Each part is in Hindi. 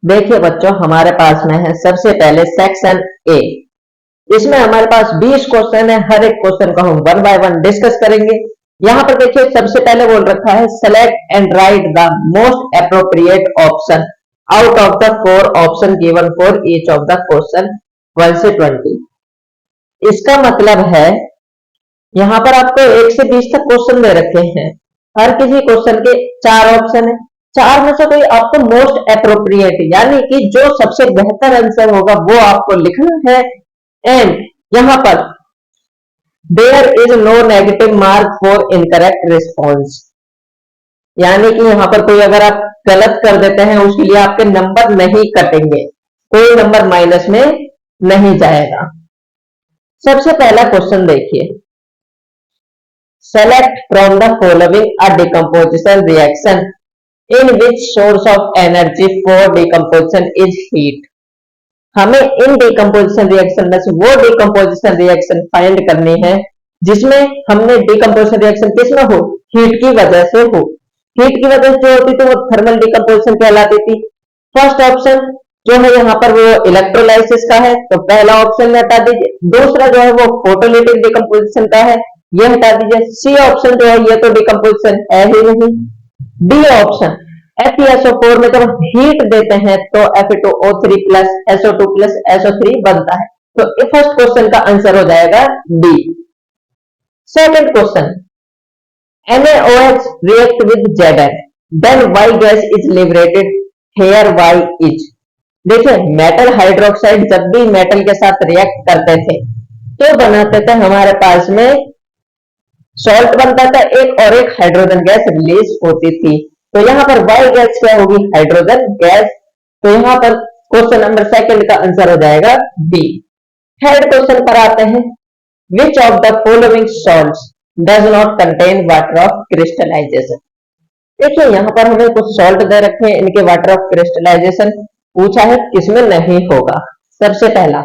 देखिए बच्चों, हमारे पास में है सबसे पहले सेक्शन ए। इसमें हमारे पास 20 क्वेश्चन है। हर एक क्वेश्चन को हम वन बाय वन डिस्कस करेंगे। यहाँ पर देखिए सबसे पहले बोल रखा है select and right the most appropriate option out of the 4 option given for each of the question 1 से 20। इसका मतलब है यहाँ पर आपको 1 से 20 तक क्वेश्चन दे रखे हैं। हर किसी क्वेश्चन के 4 ऑप्शन है। 4 में से कोई आपको मोस्ट अप्रोप्रिएट यानी कि जो सबसे बेहतर आंसर होगा वो आपको लिखना है। एंड यहाँ पर there is no negative mark for incorrect response, यानी कि यहाँ पर कोई अगर आप गलत कर देते हैं उसके लिए आपके नंबर नहीं कटेंगे, कोई नंबर माइनस में नहीं जाएगा। सबसे पहला क्वेश्चन देखिए, select from the following a decomposition reaction in which source of energy for decomposition is heat. हमें इन डिकम्पोजिशन रिएक्शन में से वो डिकम्पोजिशन रिएक्शन फाइंड करनी है जिसमें हमने डिकम्पोजिशन रिएक्शन किसमें हो, हीट की वजह से हो। हीट की वजह से जो होती थी वो थर्मल डिकम्पोजिशन कहलाती थी। फर्स्ट ऑप्शन जो है यहाँ पर वो इलेक्ट्रोलाइसिस का है, तो पहला ऑप्शन हटा दीजिए। दूसरा जो है वो फोटोलिटिक डिकम्पोजिशन का है, ये हटा दीजिए। सी ऑप्शन जो है ये तो डिकम्पोजिशन है ही नहीं। डी ऑप्शन FeSO4 में जब हीट देते हैं तो Fe2O3 plus SO2 plus SO3 बनता है, तो फर्स्ट क्वेश्चन का आंसर हो जाएगा D. Second question, NaOH react with Zn, then Y gas is liberated, here Y is। देखिए मेटल हाइड्रोक्साइड जब भी मेटल के साथ रिएक्ट करते थे तो बनाते थे हमारे पास में सॉल्ट बनता था एक, और एक हाइड्रोजन गैस रिलीज होती थी। तो यहाँ पर वाई गैस क्या होगी, हाइड्रोजन गैस। तो यहाँ पर क्वेश्चन नंबर सेकंड का आंसर हो जाएगा बी। थर्ड क्वेश्चन पर आते हैं, which of the following salts does not contain water of crystallization. देखिए यहाँ पर हमें कुछ सॉल्ट दे रखे हैं, इनके वाटर ऑफ क्रिस्टलाइजेशन पूछा है किसमें नहीं होगा। सबसे पहला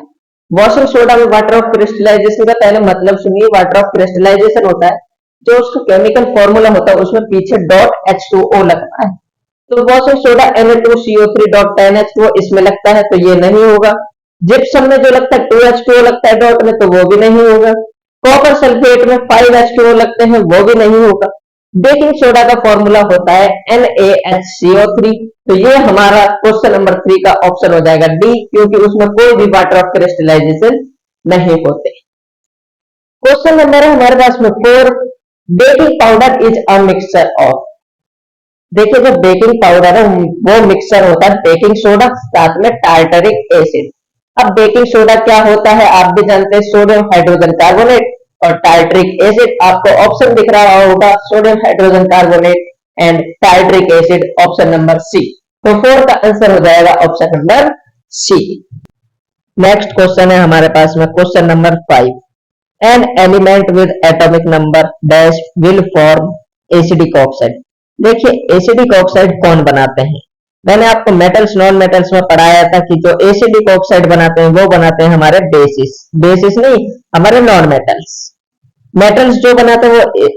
वॉशिंग सोडा में वाटर ऑफ क्रिस्टलाइजेशन का पहले मतलब सुनिए। वाटर ऑफ क्रिस्टलाइजेशन होता है जो उसका केमिकल फॉर्मूला होता है उसमें पीछे डॉट H2O लगता है, तो वॉशिंग सोडा Na2CO3.10H2O इसमें लगता है तो ये नहीं होगा। जिप्सम में जो लगता है 2H2O लगता है डॉट में, तो वो भी नहीं होगा। कॉपर सल्फेट में 5H2O लगते हैं, वो भी नहीं होगा। बेकिंग सोडा का फॉर्मूला होता है NaHCO3, तो ये हमारा क्वेश्चन नंबर 3 का ऑप्शन हो जाएगा डी, क्योंकि उसमें कोई भी वाटर ऑफ क्रिस्टलाइजेशन नहीं होते। क्वेश्चन नंबर है हमारे पास में 4, baking powder is a mixture of. देखिए जो बेकिंग पाउडर है वो मिक्सचर होता है बेकिंग सोडा साथ में टार्टरिक एसिड। अब बेकिंग सोडा क्या होता है आप भी जानते हैं, सोडियम हाइड्रोजन कार्बोनेट, और टार्टरिक एसिड आपको ऑप्शन दिख रहा होगा sodium hydrogen carbonate and tartaric acid, option number C. तो 4 का आंसर हो जाएगा option number C. Next question है हमारे पास में question number 5, an element with atomic number dash will form acidic oxide. देखिए एसिडिक ऑक्साइड कौन बनाते हैं, मैंने आपको मेटल्स नॉन मेटल्स में पढ़ाया था कि जो एसिडिक ऑक्साइड बनाते हैं वो बनाते हैं हमारे बेसिस नहीं, हमारे नॉन मेटल्स। मेटल्स जो बनाते हैं वो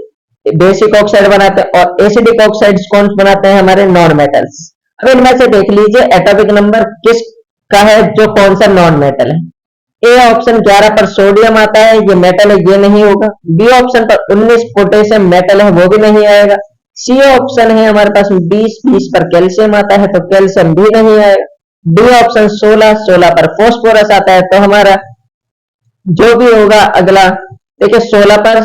बेसिक ऑक्साइड बनाते हैं, और एसिडिक ऑक्साइड्स कौन बनाते हैं हमारे नॉन मेटल्स। अब इनमें से देख लीजिए एटॉमिक नंबर किस का है जो कौन सा नॉन मेटल है। ए ऑप्शन 11 पर सोडियम आता है, ये मेटल है, ये नहीं होगा। बी ऑप्शन पर 19 पोटेशियम मेटल है, वो भी नहीं आएगा। सी ऑप्शन है हमारे पास 20 पर कैल्शियम आता है, तो कैल्शियम भी नहीं आएगा। डी ऑप्शन 16 पर फॉस्फोरस आता है, तो हमारा जो भी होगा अगला, देखिए 16 पर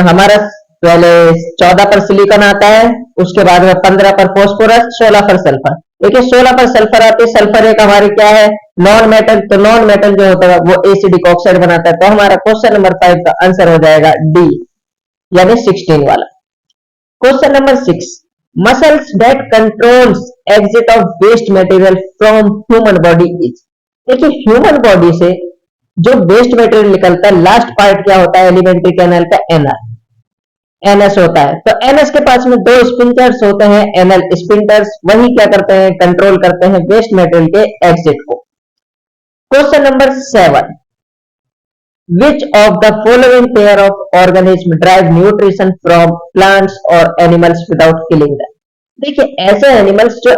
हमारा पहले 14 पर सिलिकॉन आता है, उसके बाद में 15 पर फॉस्फोरस, 16 पर सल्फर। देखिए 16 पर सल्फर आती है, सल्फर एक हमारी क्या है नॉन मेटल, तो नॉन मेटल जो होता है वो एसिडिक ऑक्साइड बनाता है। तो हमारा क्वेश्चन नंबर 5 का आंसर हो जाएगा डी, यानी 16 वाला। Question number 6, muscles that controls exit of waste material from human body is. देखिए ह्यूमन बॉडी से जो वेस्ट मटेरियल निकलता है लास्ट पार्ट क्या होता है एलिमेंट्री कैनल का, एनएस होता है। तो एनएस के पास में 2 स्पिंटर्स होते हैं, एनएल स्पिंटर्स, वही क्या करते हैं कंट्रोल करते हैं वेस्ट मटेरियल के एग्जिट को। Question number 7, which of the following pair of organism drive nutrition from plants और एनिमल्स विदाउट किलिंग देम। देखिए ऐसे एनिमल्स जो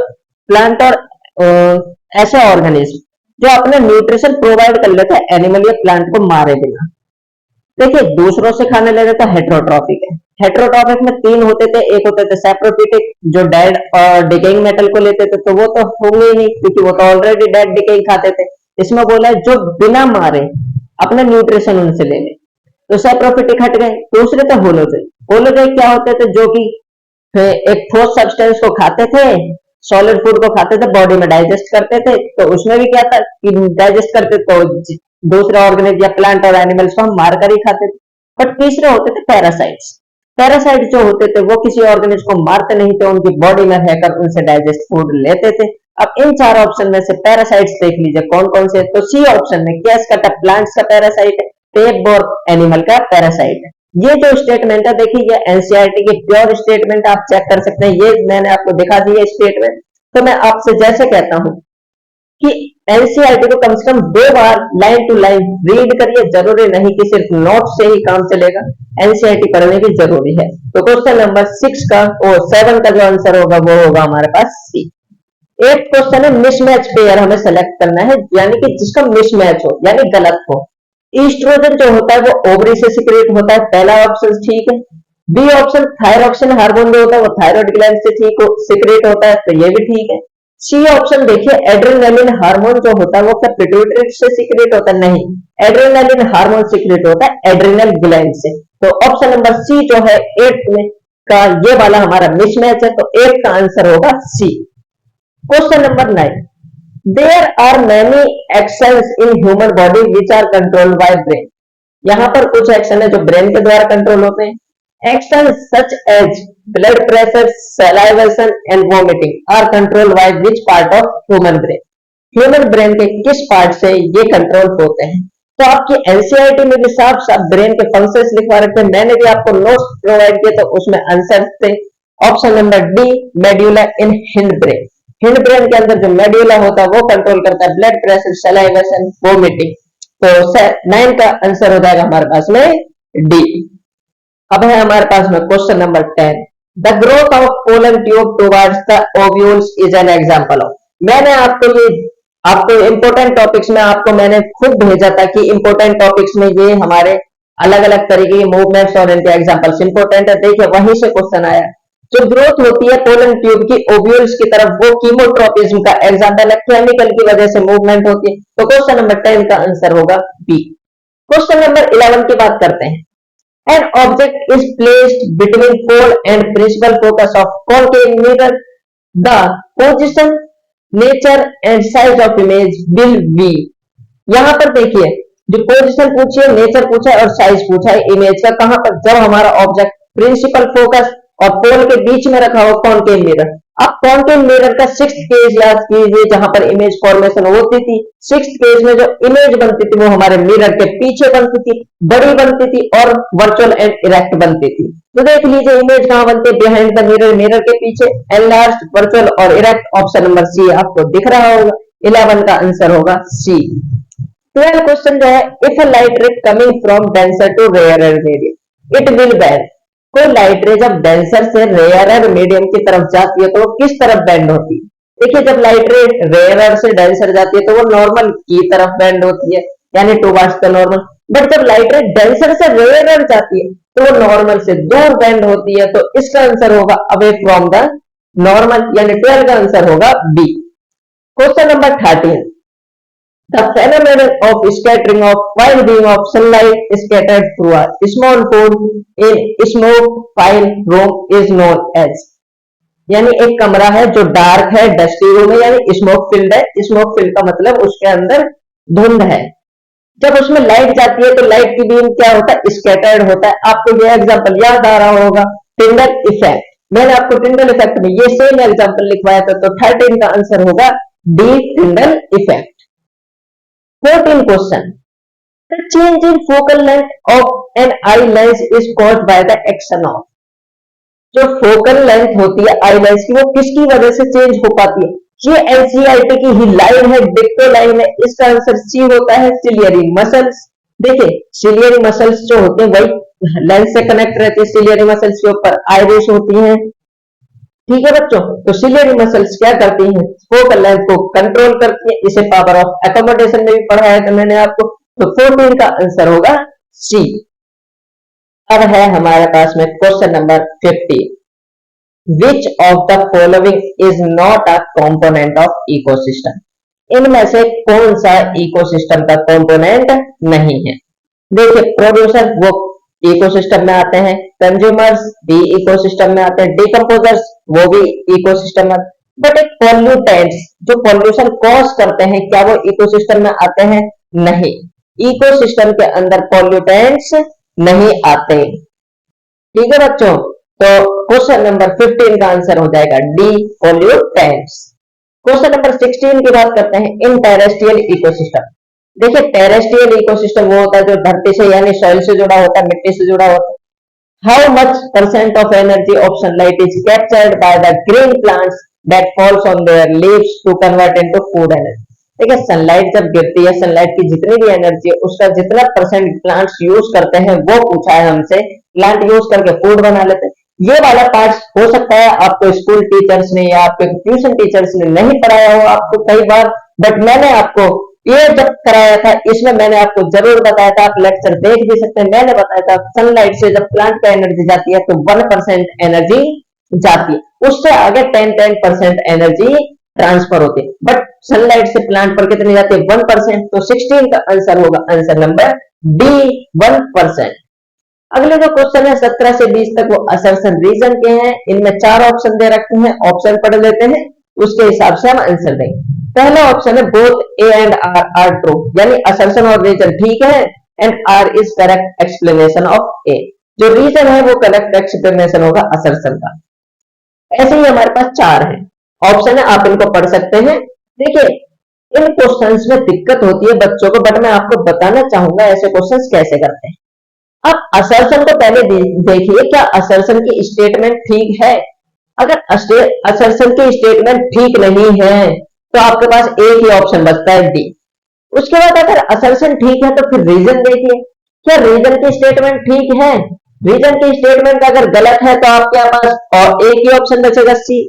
प्लांट और ऐसे ऑर्गेनिज्म जो अपने न्यूट्रिशन प्रोवाइड कर लेते हैं एनिमल या प्लांट को मारे बिना। देखिए दूसरों से खाने लगे तो हेट्रोट्रॉफिक है। हेट्रोट्रॉफिक में तीन होते थे, एक होते थे सैप्रोफिटिक जो डेड और डिकेइंग मेटल को लेते थे, तो वो तो होंगे ही नहीं क्योंकि वो तो ऑलरेडी डेड डिकेइंग खाते थे। इसमें बोला है जो बिना मारे अपने न्यूट्रिशन उनसे ले ले, तो सैप्रोफिटिक हट गए। दूसरे थे होलोजोइक। होलोजोइक क्या होते थे, जो कि एक ठोस सब्सटेंस को खाते थे, सॉलिड फूड को खाते थे, बॉडी में डाइजेस्ट करते थे, तो उसमें भी क्या था कि डाइजेस्ट करते तो दूसरे ऑर्गेनिज्म या प्लांट और एनिमल्स को हम मारकर ही खाते थे। बट तीसरे होते थे पैरासाइट्स। पैरासाइट जो होते थे वो किसी ऑर्गेनिज्म को मारते नहीं थे, उनकी बॉडी में रहकर उनसे डाइजेस्ट फूड लेते थे। अब इन चार ऑप्शन में से पैरासाइट्स देख लीजिए कौन कौन से, तो सी ऑप्शन में कैस कटा प्लांट्स का पैरासाइट है, टेपबोर्ड एनिमल का पैरासाइट है। ये जो स्टेटमेंट है देखिए ये एनसीईआरटी की प्योर स्टेटमेंट, आप चेक कर सकते हैं, ये मैंने आपको दिखा दी है स्टेटमेंट। तो मैं आपसे जैसे कहता हूं कि एनसीईआरटी को कम से कम 2 बार लाइन टू लाइन रीड करिए, जरूरी नहीं कि सिर्फ नोट से ही काम चलेगा, एनसीईआरटी पढ़ने की जरूरी है। तो क्वेश्चन नंबर 6 का और 7 का जो आंसर होगा वो होगा हमारे पास सी। एक क्वेश्चन है मिसमैच पेयर हमें सेलेक्ट करना है, यानी कि जिसका मिसमैच हो यानी गलत हो। ईस्ट्रोजन जो होता है वो ओवरी से सिक्रेट होता है, पहला ऑप्शन ठीक है। बी ऑप्शन थायरॉक्सिन हार्मोन जो होता है वो थायराइड ग्लैंड से सिक्रेट होता है, तो ये भी ठीक है। सी ऑप्शन देखिए एड्रेनालिन हार्मोन जो होता है वो क्या पिट्यूटरी से सीक्रेट होता है, नहीं, एड्रेनालिन हार्मोन सीक्रेट होता है एड्रिनल ग्लैंड से। तो ऑप्शन नंबर सी जो है 8 में का ये वाला हमारा मिसमैच है, तो 8 का आंसर होगा C. Question number 9, there are many actions in human body which are controlled by brain. यहाँ पर कुछ एक्शन है जो ब्रेन के द्वारा कंट्रोल होते हैं। Actions such as blood pressure, salivation and vomiting are controlled by which part of human brain? Human brain के किस पार्ट से ये कंट्रोल होते हैं? तो आपकी एनसीईआरटी में भी साफ साफ ब्रेन के फंक्शंस लिखवा रखे हैं, मैंने भी आपको नोट्स प्रोवाइड किए तो उसमें आंसर थे ऑप्शन नंबर डी मेड्यूला इन हिंड ब्रेन। हिंड ब्रेन के अंदर जो मेड्यूला होता है वो कंट्रोल करता है ब्लड प्रेशर, सलाइवेशन, वोमिटिंग। तो 9 का आंसर हो जाएगा हमारे पास में डी। अब है हमारे पास में question number 10, the growth of pollen tube towards the ovules is an example of. मैंने आपको इंपॉर्टेंट टॉपिक्स में आपको मैंने खुद भेजा था कि इंपॉर्टेंट टॉपिक्स में ये हमारे अलग अलग तरीके की मूवमेंट्स और इनके एग्जांपल्स इंपॉर्टेंट है। देखिए वहीं से क्वेश्चन आया, जो ग्रोथ होती है पोलन ट्यूब की ओव्यूल्स की तरफ वो कीमोट्रोपिज्म का एग्जांपल है, केमिकल की वजह से मूवमेंट होती है। तो क्वेश्चन नंबर 10 का आंसर होगा बी। क्वेश्चन नंबर 11 की बात करते हैं। An object is placed between pole and principal focus of concave mirror. The position, nature and size of image will be। यहाँ पर देखिए जो पोजीशन पूछी है, नेचर पूछा है और साइज पूछा है इमेज का, कहां पर, जब हमारा ऑब्जेक्ट प्रिंसिपल फोकस और पोल के बीच में रखा हो कॉनकेव मिरर। अब कॉनकेव मिरर का 6th केस याद कीजिए जहां पर इमेज फॉर्मेशन होती थी। 6th केस में जो इमेज बनती थी वो हमारे मिरर के पीछे बनती थी, बड़ी बनती थी और वर्चुअल एंड इरेक्ट बनती थी। तो देख लीजिए इमेज कहां बनती है, बिहाइंड द मिरर, मिरर के पीछे, एनलार्ज्ड, वर्चुअल और इरेक्ट। ऑप्शन नंबर सी आपको दिख रहा होगा, 11 का आंसर होगा सी। 12 क्वेश्चन जो है, if a light ray coming from denser to rarer medium it will bend. कोई लाइट रे जब डेंसर से रेयरर मीडियम की तरफ जाती है तो वो किस तरफ बेंड होती है? देखिए जब लाइट रे रेयरर से डेंसर जाती है तो वो नॉर्मल की तरफ बेंड होती है, यानी टुवर्ड्स द नॉर्मल। बट जब लाइट रे डेंसर से रेयरर जाती है तो वो नॉर्मल से दूर बेंड होती है, तो इसका आंसर होगा अवे फ्रॉम द नॉर्मल, यानी 12 का आंसर होगा B. Question number 13, the phenomenon of scattering of fine beam of sunlight scattered through a small hole in smoke file room is known as। यानी एक कमरा है जो डार्क है, डस्टी रूम है, यानी स्मोक फील्ड है। स्मोक फील्ड का मतलब उसके अंदर धुंध है। जब उसमें लाइट जाती है तो लाइट की बीम क्या होता है, स्कैटर्ड होता है। आपको ये एग्जांपल याद आ रहा होगा, टिंडल इफेक्ट। मैंने आपको टिंडल इफेक्ट में ये सेम एग्जांपल लिखवाया था, तो 13 का आंसर होगा D, Tyndall effect. 14 question, the change in focal length of an eye lens is caused by the action of। जो फोकल लेंथ होती है आई लेंस की वो किसकी वजह से चेंज हो पाती है? ये एनसीईआरटी की ही लाइन है, डिक्टो लाइन है। इसका आंसर सी होता है, सिलियरी मसल्स। देखिए सिलियरी मसल्स जो होते हैं वही लेंस से कनेक्ट रहती है। सिलियरी मसल्स के ऊपर आइरिस होती हैं, ठीक है बच्चों, तो सिलियरी मसल्स क्या करती हैं, फोकल लेंथ को कंट्रोल करती है। इसे पावर ऑफ एकोमोडेशन में भी पढ़ाया था मैंने आपको। तो 14 का आंसर होगा सी। अब है हमारे पास में question number 50। Which of the following is not a component of ecosystem? इनमें से कौन सा इकोसिस्टम का कंपोनेंट नहीं है? देखिए, प्रोड्यूसर वो इकोसिस्टम में आते हैं, कंज्यूमर्स भी इकोसिस्टम में आते हैं, डिकम्पोजर्स वो भी इकोसिस्टम में। बट एक पॉल्यूटेंट्स जो पॉल्यूशन कॉज करते हैं, क्या वो इकोसिस्टम में आते हैं? नहीं, इकोसिस्टम के अंदर पॉल्यूटेंट्स नहीं आते। ठीक है बच्चों, तो क्वेश्चन नंबर 15 का आंसर हो जाएगा डी, पॉल्यूटेंट्स। क्वेश्चन नंबर 16 की बात करते हैं, इन टेरेस्ट्रियल इकोसिस्टम। देखिए, टेरेस्ट्रियल इकोसिस्टम वो होता है जो धरती से यानी सॉइल से जुड़ा होता है, मिट्टी से जुड़ा होता है। How much percent of energy of sunlight is captured by the green plants that falls on their leaves to convert into food energy? देखिए, सनलाइट जब गिरती है, सनलाइट की जितनी भी एनर्जी है उसका जितना परसेंट प्लांट्स यूज करते हैं वो पूछा है हमसे। प्लांट यूज करके फूड बना लेते हैं। ये वाला पार्ट हो सकता है आपको स्कूल टीचर्स ने या आपके ट्यूशन टीचर्स ने नहीं पढ़ाया हो आपको कई बार, बट मैंने आपको ये जब कराया था इसमें मैंने आपको जरूर बताया था। आप लेक्चर देख भी सकते हैं, मैंने बताया था सनलाइट से जब प्लांट का एनर्जी जाती है तो 1% एनर्जी जाती है, उससे आगे 10% एनर्जी ट्रांसफर होती है। बट सनलाइट से प्लांट पर कितनी जाती है? 1%। तो 16 का आंसर होगा आंसर नंबर डी, 1%। अगले जो क्वेश्चन है 17 से 20 तक वो असर्शन रीजन के हैं। इनमें 4 ऑप्शन दे रखे हैं, ऑप्शन पढ़ लेते हैं, उसके हिसाब से हम आंसर देंगे। पहला ऑप्शन है both A and R are true, यानी असर्शन और रीजन ठीक है, and R is correct explanation of A. जो रीजन है वो करेक्ट एक्सप्लेनेशन होगा असर्शन का। ऐसे ही हमारे पास 4 है ऑप्शन है, आप इनको पढ़ सकते हैं। देखिए, इन क्वेश्चंस में दिक्कत होती है बच्चों को, बट मैं आपको बताना चाहूंगा ऐसे क्वेश्चंस कैसे करते हैं। आप असर्शन को पहले देखिए, क्या असर्शन की स्टेटमेंट ठीक है? अगर असर्शन की स्टेटमेंट ठीक नहीं है तो आपके पास एक ही ऑप्शन बचता है डी। उसके बाद अगर असर्शन ठीक है तो फिर रीजन देखिए, क्या रीजन की स्टेटमेंट ठीक है? रीजन की स्टेटमेंट अगर गलत है तो आपके पास और एक ही ऑप्शन बचेगा सी।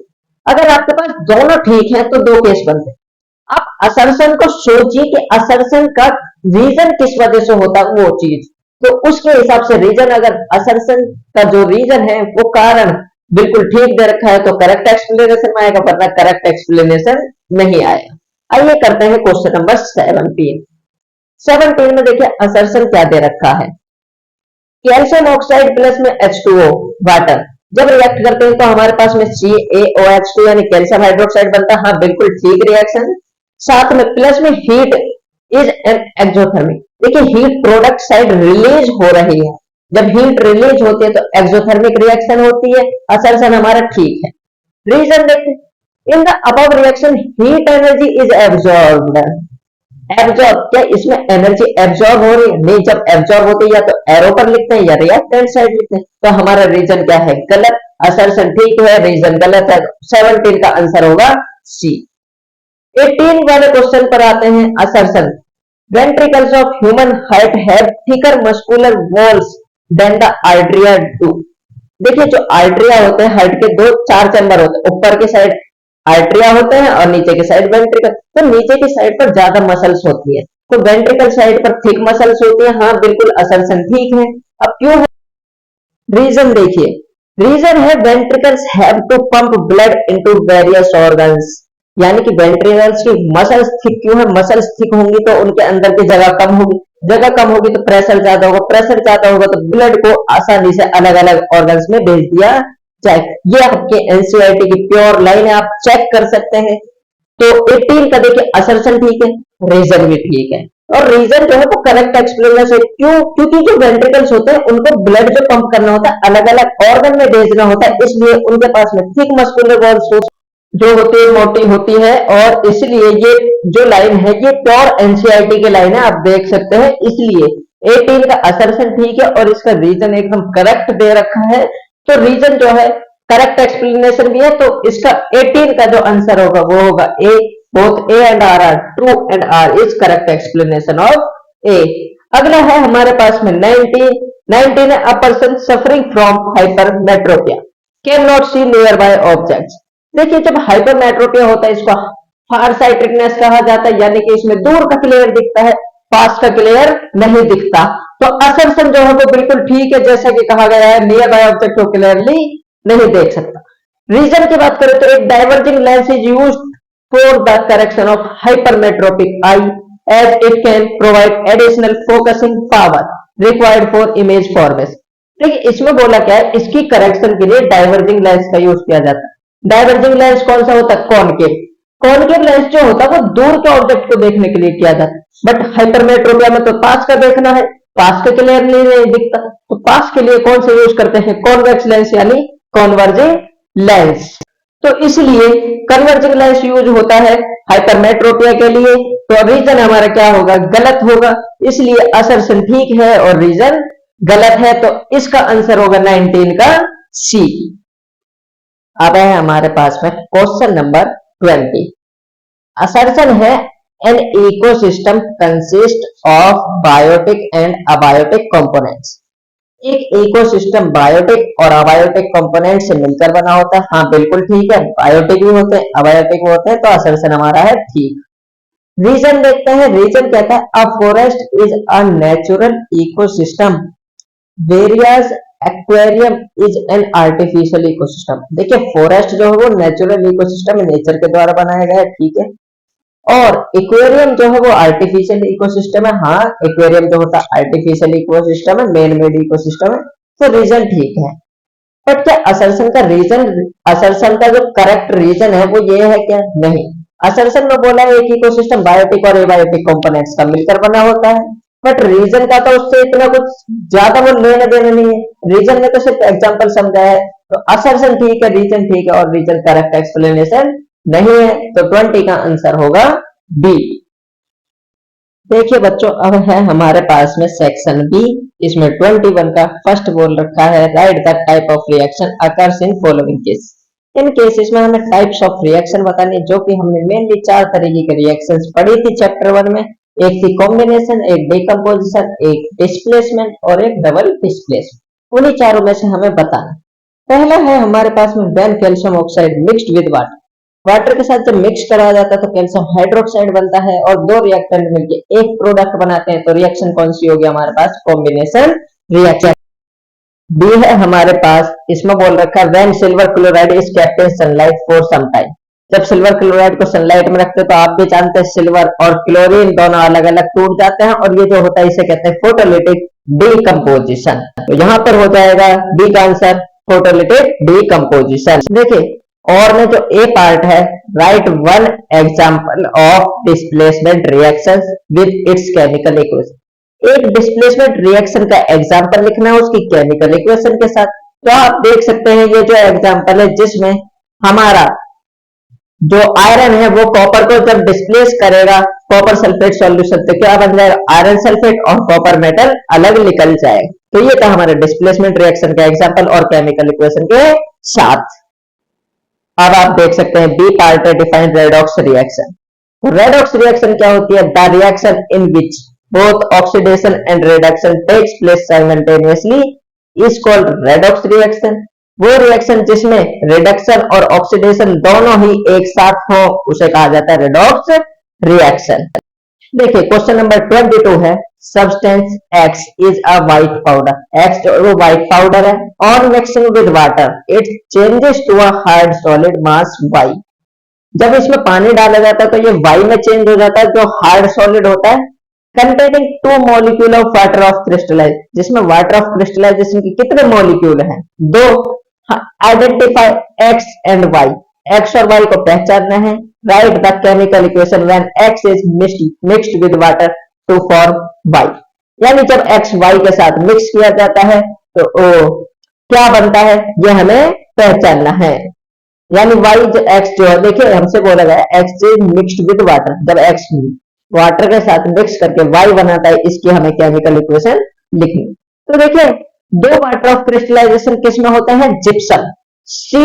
अगर आपके पास दोनों ठीक है तो 2 केस बनते हैं। आप असर्शन को सोचिए कि असर्शन का रीजन किस वजह से होता है वो चीज, तो उसके हिसाब से रीजन, अगर असर्शन का जो रीजन है वो कारण बिल्कुल ठीक दे रखा है तो करेक्ट एक्सप्लेनेशन में आएगा, वरना करेक्ट एक्सप्लेनेशन नहीं आएगा। आइए करते हैं क्वेश्चन नंबर 17। 17 में देखिए असर्शन क्या दे रखा है, कैल्शियम ऑक्साइड प्लस में H2O वाटर जब रिएक्ट करते हैं तो हमारे पास में CaOH2 यानी कैल्शियम हाइड्रोक्साइड बनता है। हाँ, बिल्कुल ठीक रिएक्शन। साथ में प्लस में हीट इज एन एक्सोथर्मिक। देखिए, हीट प्रोडक्ट साइड रिलीज हो रही है, जब हीट रिलीज होती है तो एक्सोथर्मिक रिएक्शन होती है। असर्शन हमारा ठीक है। रीजन देखिए, in the above reaction heat energy is absorbed. Absorb, क्या इसमें एनर्जी एब्जॉर्ब हो रही है? नहीं, जब एब्जॉर्ब होती है या तो एरो पर लिखते हैं या रिएक्टेंट साइड लिखते हैं। तो हमारा रीजन क्या है? गलत। असर्शन ठीक है, रीजन गलत है। 17 का आंसर होगा सी। 18 वाले क्वेश्चन पर आते हैं, assertion ventricles of human heart have thicker muscular walls than the arteria do। देखिए, जो आर्टरिया होते हैं हार्ट के 4 चैम्बर होते हैं, ऊपर के साइड आर्टरिया होते हैं और नीचे के साइड वेंट्रिकल। तो नीचे की साइड पर ज्यादा मसल्स होती है, तो वेंट्रिकल साइड पर थिक मसल्स होती है। हाँ, बिल्कुल असर्शन ठीक है। अब क्यों है रीजन देखिए, रीजन है ventricles have to pump blood into various organs, यानी कि वेंट्रिकल्स की मसल्स थिक क्यों है? मसल्स थिक होंगी तो उनके अंदर की जगह कम होगी, जगह कम होगी तो प्रेशर ज्यादा होगा, प्रेशर ज्यादा होगा तो ब्लड को आसानी से अलग अलग ऑर्गन्स में भेज दिया जाए। ये आपके एनसीईआरटी की प्योर लाइन है, आप चेक कर सकते हैं। तो 18 का देखिए असर्शन ठीक है, रीजन भी ठीक है, और रीजन जो है वो करेक्ट एक्सप्लेनेशन है। क्यों? क्योंकि जो वेंट्रिकल्स होते हैं उनको ब्लड जो पंप करना होता है अलग अलग ऑर्गन में भेजना होता है, इसलिए उनके पास में थिक मस्कुलर वॉल्स जो होती है मोटी होती है, और इसलिए ये जो लाइन है ये प्योर एनसीईआरटी की लाइन है, आप देख सकते हैं। इसलिए 18 का असर्शन ठीक है और इसका रीजन एकदम करेक्ट दे रखा है। तो रीजन जो है करेक्ट एक्सप्लेनेशन भी है, तो इसका 18 का जो आंसर होगा वो होगा A. Both A and R are true and R is correct explanation of A. अगला है हमारे पास में 19 है, a person suffering from hypermetropia. Can not see nearby objects. देखिए जब हाइपरमेट्रोपिया होता है इसको फार साइटेडनेस कहा जाता है, यानी कि इसमें दूर का क्लियर दिखता है, पास का क्लियर नहीं दिखता। तो असर्शन जो है वो बिल्कुल ठीक है, जैसा कि कहा गया है नियर बाय ऑब्जेक्ट को क्लियरली नहीं देख सकता। रीजन की बात करें तो एक diverging lens is used for the correction of hypermetropic eye as it can provide additional focusing power required for image formation. देखिए इसमें बोला क्या है, इसकी करेक्शन के लिए डाइवर्जिंग लेंस का यूज किया जाता है। डाइवर्जिंग लेंस कौन सा होता है? कॉनकेव। कॉनकेव लेंस जो होता है वो दूर के ऑब्जेक्ट को देखने के लिए किया जाता है, बट हाइपरमेट्रोपिया में तो पास का देखना है, पास का क्लियरली नहीं दिखता, तो पास के लिए कौन सा यूज करते हैं? कॉन्वेक्स लेंस यानी कॉन्वर्जिंग लेंस। तो इसलिए कन्वर्जिंग लेंस यूज होता है हाइपरमेट्रोपिया के लिए। तो रीजन हमारा क्या होगा? गलत होगा, इसलिए असर्शन ठीक है और रीजन गलत है। तो इसका आंसर होगा 19 का सी। अब है हमारे पास में क्वेश्चन नंबर 20। असर्शन है an ecosystem consist of biotic and abiotic components. एक इकोसिस्टम बायोटिक और अबायोटिक कंपोनेंट से मिलकर बना होता है। हाँ बिल्कुल ठीक है, बायोटिक भी होते हैं अबायोटिक भी होते हैं, तो असर्शन हमारा है ठीक। रीजन देखते हैं, रीजन कहता है a forest is a natural ecosystem various aquarium is an artificial ecosystem. देखिए फॉरेस्ट जो है वो नेचुरल इकोसिस्टम नेचर के द्वारा बनाया गया है, ठीक है, और एक्वेरियम जो है वो आर्टिफिशियल इकोसिस्टम है। हाँ एक्वेरियम जो होता है आर्टिफिशियल इकोसिस्टम है, मैन मेड इकोसिस्टम है, तो रीजन ठीक है। बट क्या असर्शन का रीजन, असर्शन का जो करेक्ट रीजन है वो ये है क्या? नहीं। असर्शन में बोला है एक इकोसिस्टम बायोटिक और एबायोटिक कंपोनेंट्स का मिलकर बना होता है, बट रीजन का तो उससे इतना कुछ ज्यादा वो लेना देना नहीं है। रीजन में तो सिर्फ एग्जांपल समझा है, तो असर्शन ठीक है, रीजन ठीक है, और रीजन करेक्ट एक्सप्लेनेशन नहीं है। तो 20 का आंसर होगा बी। देखिए बच्चों अब है हमारे पास में सेक्शन बी। इसमें 21 का फर्स्ट बोल रखा है write the type of reaction occurs in following case. In cases में हमें टाइप्स ऑफ रिएक्शन बतानी, जो कि हमने मेनली 4 तरीके के रिएक्शंस पढ़ी थी चैप्टर 1 में। एक थी कॉम्बिनेशन, एक डिकम्पोजिशन, एक डिस्प्लेसमेंट और एक डबल डिस्प्लेसमेंट। उन्हीं चारों में से हमें बताना। पहला है हमारे पास में when calcium oxide mixed with water. Water के साथ जब मिक्स कराया जाता है तो कैल्शियम हाइड्रोक्साइड बनता है और दो रिएक्टेंट मिलकर एक प्रोडक्ट बनाते हैं। तो रिएक्शन कौन सी होगी हमारे पास? Combination reaction. बी है हमारे पास, इसमें बोल रखा है when silver chloride is kept in sunlight for some time. जब सिल्वर क्लोराइड को सनलाइट में रखते हैं तो आप भी जानते हैं सिल्वर और क्लोरीन दोनों अलग अलग टूट जाते हैं, और ये जो होता है इसे कहते हैं फोटोलिटिक डीकंपोजिशन। तो यहां पर हो जाएगा बी का आंसर फोटोलिटिक डीकंपोजिशन। देखिए और में जो ए पार्ट है, right one example of displacement reactions with its chemical equation. एक डिस्प्लेसमेंट रिएक्शन का एग्जांपल लिखना है उसकी केमिकल इक्वेशन के साथ। तो आप देख सकते हैं ये जो एग्जांपल है जिसमें हमारा जो आयरन है वो कॉपर को जब डिस्प्लेस करेगा कॉपर सल्फेट सॉल्यूशन, तो क्या बन जाएगा? आयरन सल्फेट और कॉपर मेटल अलग निकल जाएगा। तो ये था हमारे डिस्प्लेसमेंट रिएक्शन का एग्जांपल और केमिकल इक्वेशन के साथ। अब आप देख सकते हैं बी पार्ट है डिफाइन रेडॉक्स रिएक्शन। तो रेडॉक्स रिएक्शन क्या होती है? The reaction in which both oxidation and reduction takes place simultaneously is called redox reaction. वो रिएक्शन जिसमें रिडक्शन और ऑक्सीडेशन दोनों ही एक साथ हो उसे कहा जाता है रेडॉक्स रिएक्शन। देखिए क्वेश्चन नंबर 22 है substance X is a white powder. X जो वो व्हाइट पाउडर है, on mixing with water it changes to a hard solid mass Y। जब इसमें पानी डाला जाता है तो ये Y में चेंज हो जाता है जो हार्ड सॉलिड होता है, containing 2 molecule of water of crystallise, जिसमें वाटर ऑफ क्रिस्टलाइजेशन के कितने मॉलिक्यूल हैं? 2। Identify X and Y, X और Y को पहचानना है। Write the chemical equation when X is mixed with water to form Y। यानी जब X Y के साथ मिक्स किया जाता है तो क्या बनता है ये हमें पहचानना है। यानी Y X जो है, देखिए हमसे बोला गया X is mixed with water, जब X वाटर के साथ मिक्स करके Y बनाता है, इसकी हमें केमिकल इक्वेशन लिखनी। तो देखिए दो वाटर ऑफ क्रिस्टलाइजेशन किसमें होता है? जिप्सम। सी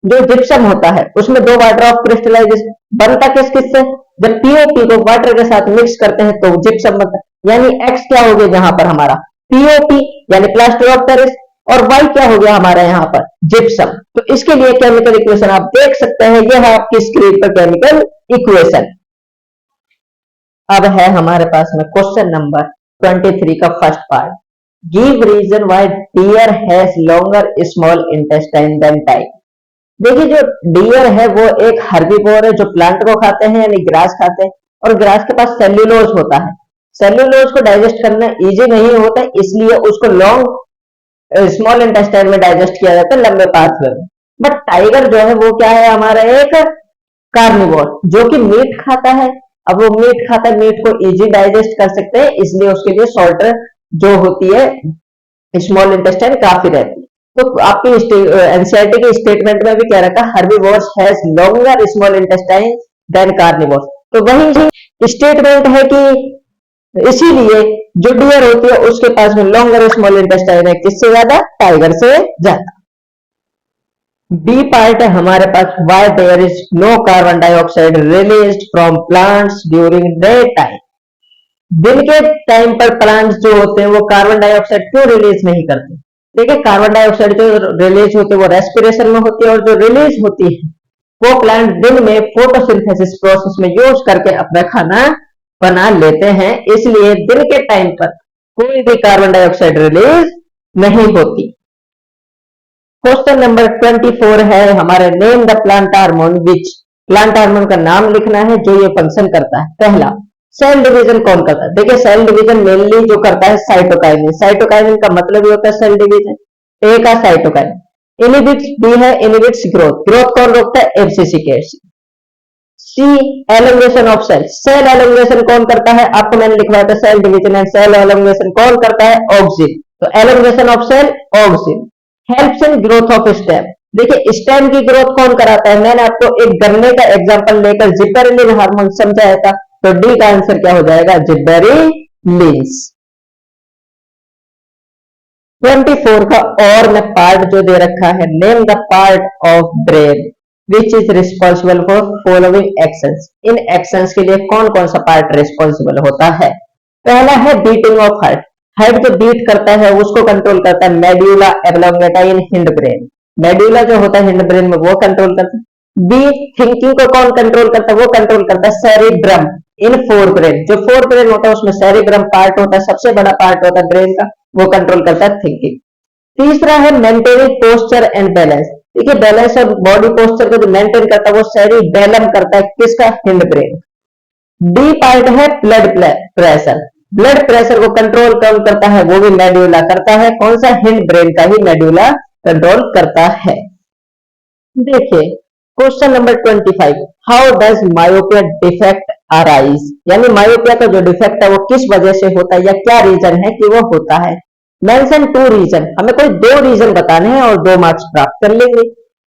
जो जिप्सम होता है उसमें दो वाटर ऑफ क्रिस्टलाइजेशन बनता किस किस से? जब पीओपी को वाटर के साथ मिक्स करते हैं तो जिप्सम बनता है। यानी एक्स क्या हो गया जहां पर हमारा? पीओपी यानी प्लास्टर ऑफ पेरिस, और Y क्या हो गया हमारा यहाँ पर जिप्सम। तो इसके लिए केमिकल इक्वेशन आप देख सकते हैं, यह है आपकी स्क्रीन पर केमिकल इक्वेशन। अब है हमारे पास में क्वेश्चन नंबर 23 का first part, give reason why deer has longer small intestine than tiger. देखिए जो डियर है वो एक हर्बीवोर है जो प्लांट को खाते हैं यानी ग्रास खाते हैं, और ग्रास के पास सेल्यूलोज होता है। सेल्यूलोज को डाइजेस्ट करना इजी नहीं होता, इसलिए उसको लॉन्ग स्मॉल इंटेस्टाइन में डाइजेस्ट किया जाता है, लंबे पाथवे में। बट टाइगर जो है वो क्या है हमारा एक कार्निवोर जो कि मीट खाता है। अब वो मीट खाता है, मीट को इजी डाइजेस्ट कर सकते हैं, इसलिए उसके लिए सॉल्ट जो होती है स्मॉल इंटेस्टाइन काफी रहती है। तो आपकी एनसीईआरटी के स्टेटमेंट में भी क्या रखा, herbivores has longer small intestine than carnivores. तो वही स्टेटमेंट है कि इसीलिए जो डियर होती है उसके पास में लॉन्गर स्मॉल इंटेस्टाइन है, किससे ज्यादा, टाइगर से ज्यादा। बी पार्ट है हमारे पास, why there is no carbon dioxide released from plants during day time. दिन के टाइम पर प्लांट्स जो होते हैं वो कार्बन डाइऑक्साइड क्यों रिलीज नहीं करते। देखिए कार्बन डाइऑक्साइड जो रिलीज होती है वो रेस्पिरेशन में होती है, और जो रिलीज होती है वो प्लांट दिन में फोटोसिंथेसिस प्रोसेस में यूज करके अपना खाना बना लेते हैं, इसलिए दिन के टाइम पर कोई भी कार्बन डाइऑक्साइड रिलीज नहीं होती। क्वेश्चन नंबर 24 है हमारे, name the plant hormone which, plant hormone का नाम लिखना है जो ये फंक्शन करता है। पहला, सेल डिवीजन कौन करता है। देखिए सेल डिवीजन मेनली जो करता है साइटोकाइनिन, साइटोकाइनिन का मतलब ये होता है सेल डिवीजन, ए का साइटोकाइनिन। इनहिबिट्स, बी है इनहिबिट्स ग्रोथ, ग्रोथ कौन रोकता है, एफसीसी के। C elongation of cell, cell elongation कौन करता है, आपको मैंने लिखवाया था cell division and cell elongation कौन करता है, ऑक्सिन। तो elongation of cell auxin. Helps in growth of stem, देखिए स्टेम की ग्रोथ कौन कराता है, मैंने आपको एक गन्ने का एग्जांपल लेकर जिबेरेलिन हार्मोन समझाया था, तो डी का आंसर क्या हो जाएगा, जिबेरेलिन्स। 24 का और में पार्ट जो दे रखा है, name the part of brain which is responsible for following actions. In actions के लिए कौन कौन सा पार्ट रिस्पॉन्सिबल होता है। पहला है बीटिंग ऑफ हार्ट, हार्ट जो बीट करता है उसको कंट्रोल करता है मेड्यूला एब्लोंगेटा इन हिंड ब्रेन, मेड्यूला जो होता है हिंड ब्रेन में वो कंट्रोल करता है। बी थिंकिंग को कौन कंट्रोल करता है, वो कंट्रोल करता है सेरिब्रम इन फोर ब्रेन, जो फोर ब्रेन होता है उसमें सेरिब्रम पार्ट होता है, सबसे बड़ा पार्ट होता है ब्रेन का, वो कंट्रोल करता है थिंकिंग। तीसरा है मेंटेनिंग पोस्चर एंड बैलेंस, देखिए बैलेंस और बॉडी पोस्चर को जो मेंटेन करता है वो सेरिबेलम करता है, किसका, हिंड ब्रेन। डी पार्ट है ब्लड प्रेशर, ब्लड प्रेशर को कंट्रोल कौन करता है, वो भी मेड्यूला करता है, कौन सा, हिंड ब्रेन का ही मेड्यूला कंट्रोल करता है। देखिए question number 25, how does myopia defect arise, यानी मायोपिया का जो डिफेक्ट है वो किस वजह से होता है या क्या रीजन है कि वो होता है। मेंशन 2 रीजन, हमें कोई 2 रीजन बताने हैं और 2 मार्क्स प्राप्त कर लेंगे।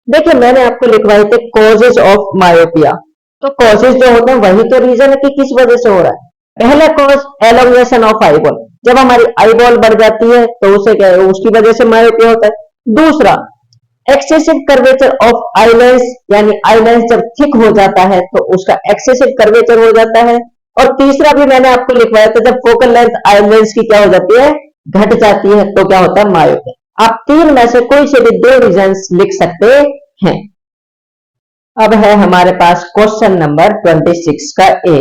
देखिए मैंने आपको लिखवाए थे कॉजेज ऑफ मायोपिया, तो कॉजेज जो होते हैं वही तो रीजन है कि किस वजह से हो रहा है। पहला कॉज एलोंगेशन ऑफ आईबॉल, जब हमारी आईबॉल बढ़ जाती है तो उसे क्या है, उसकी वजह से मायोपिया होता है। दूसरा एक्सेसिव कर्वेचर ऑफ आईलेंस, यानी आईलेंस जब थिक हो जाता है तो उसका एक्सेसिव कर्वेचर हो जाता है। और तीसरा भी मैंने आपको लिखवाया था, जब फोकल लेंथ आईलेंस की क्या हो जाती है, घट जाती है, तो क्या होता है, मायोपिया। आप 3 में से कोई से भी 2 रीजंस लिख सकते हैं। अब है हमारे पास क्वेश्चन नंबर 26 का A,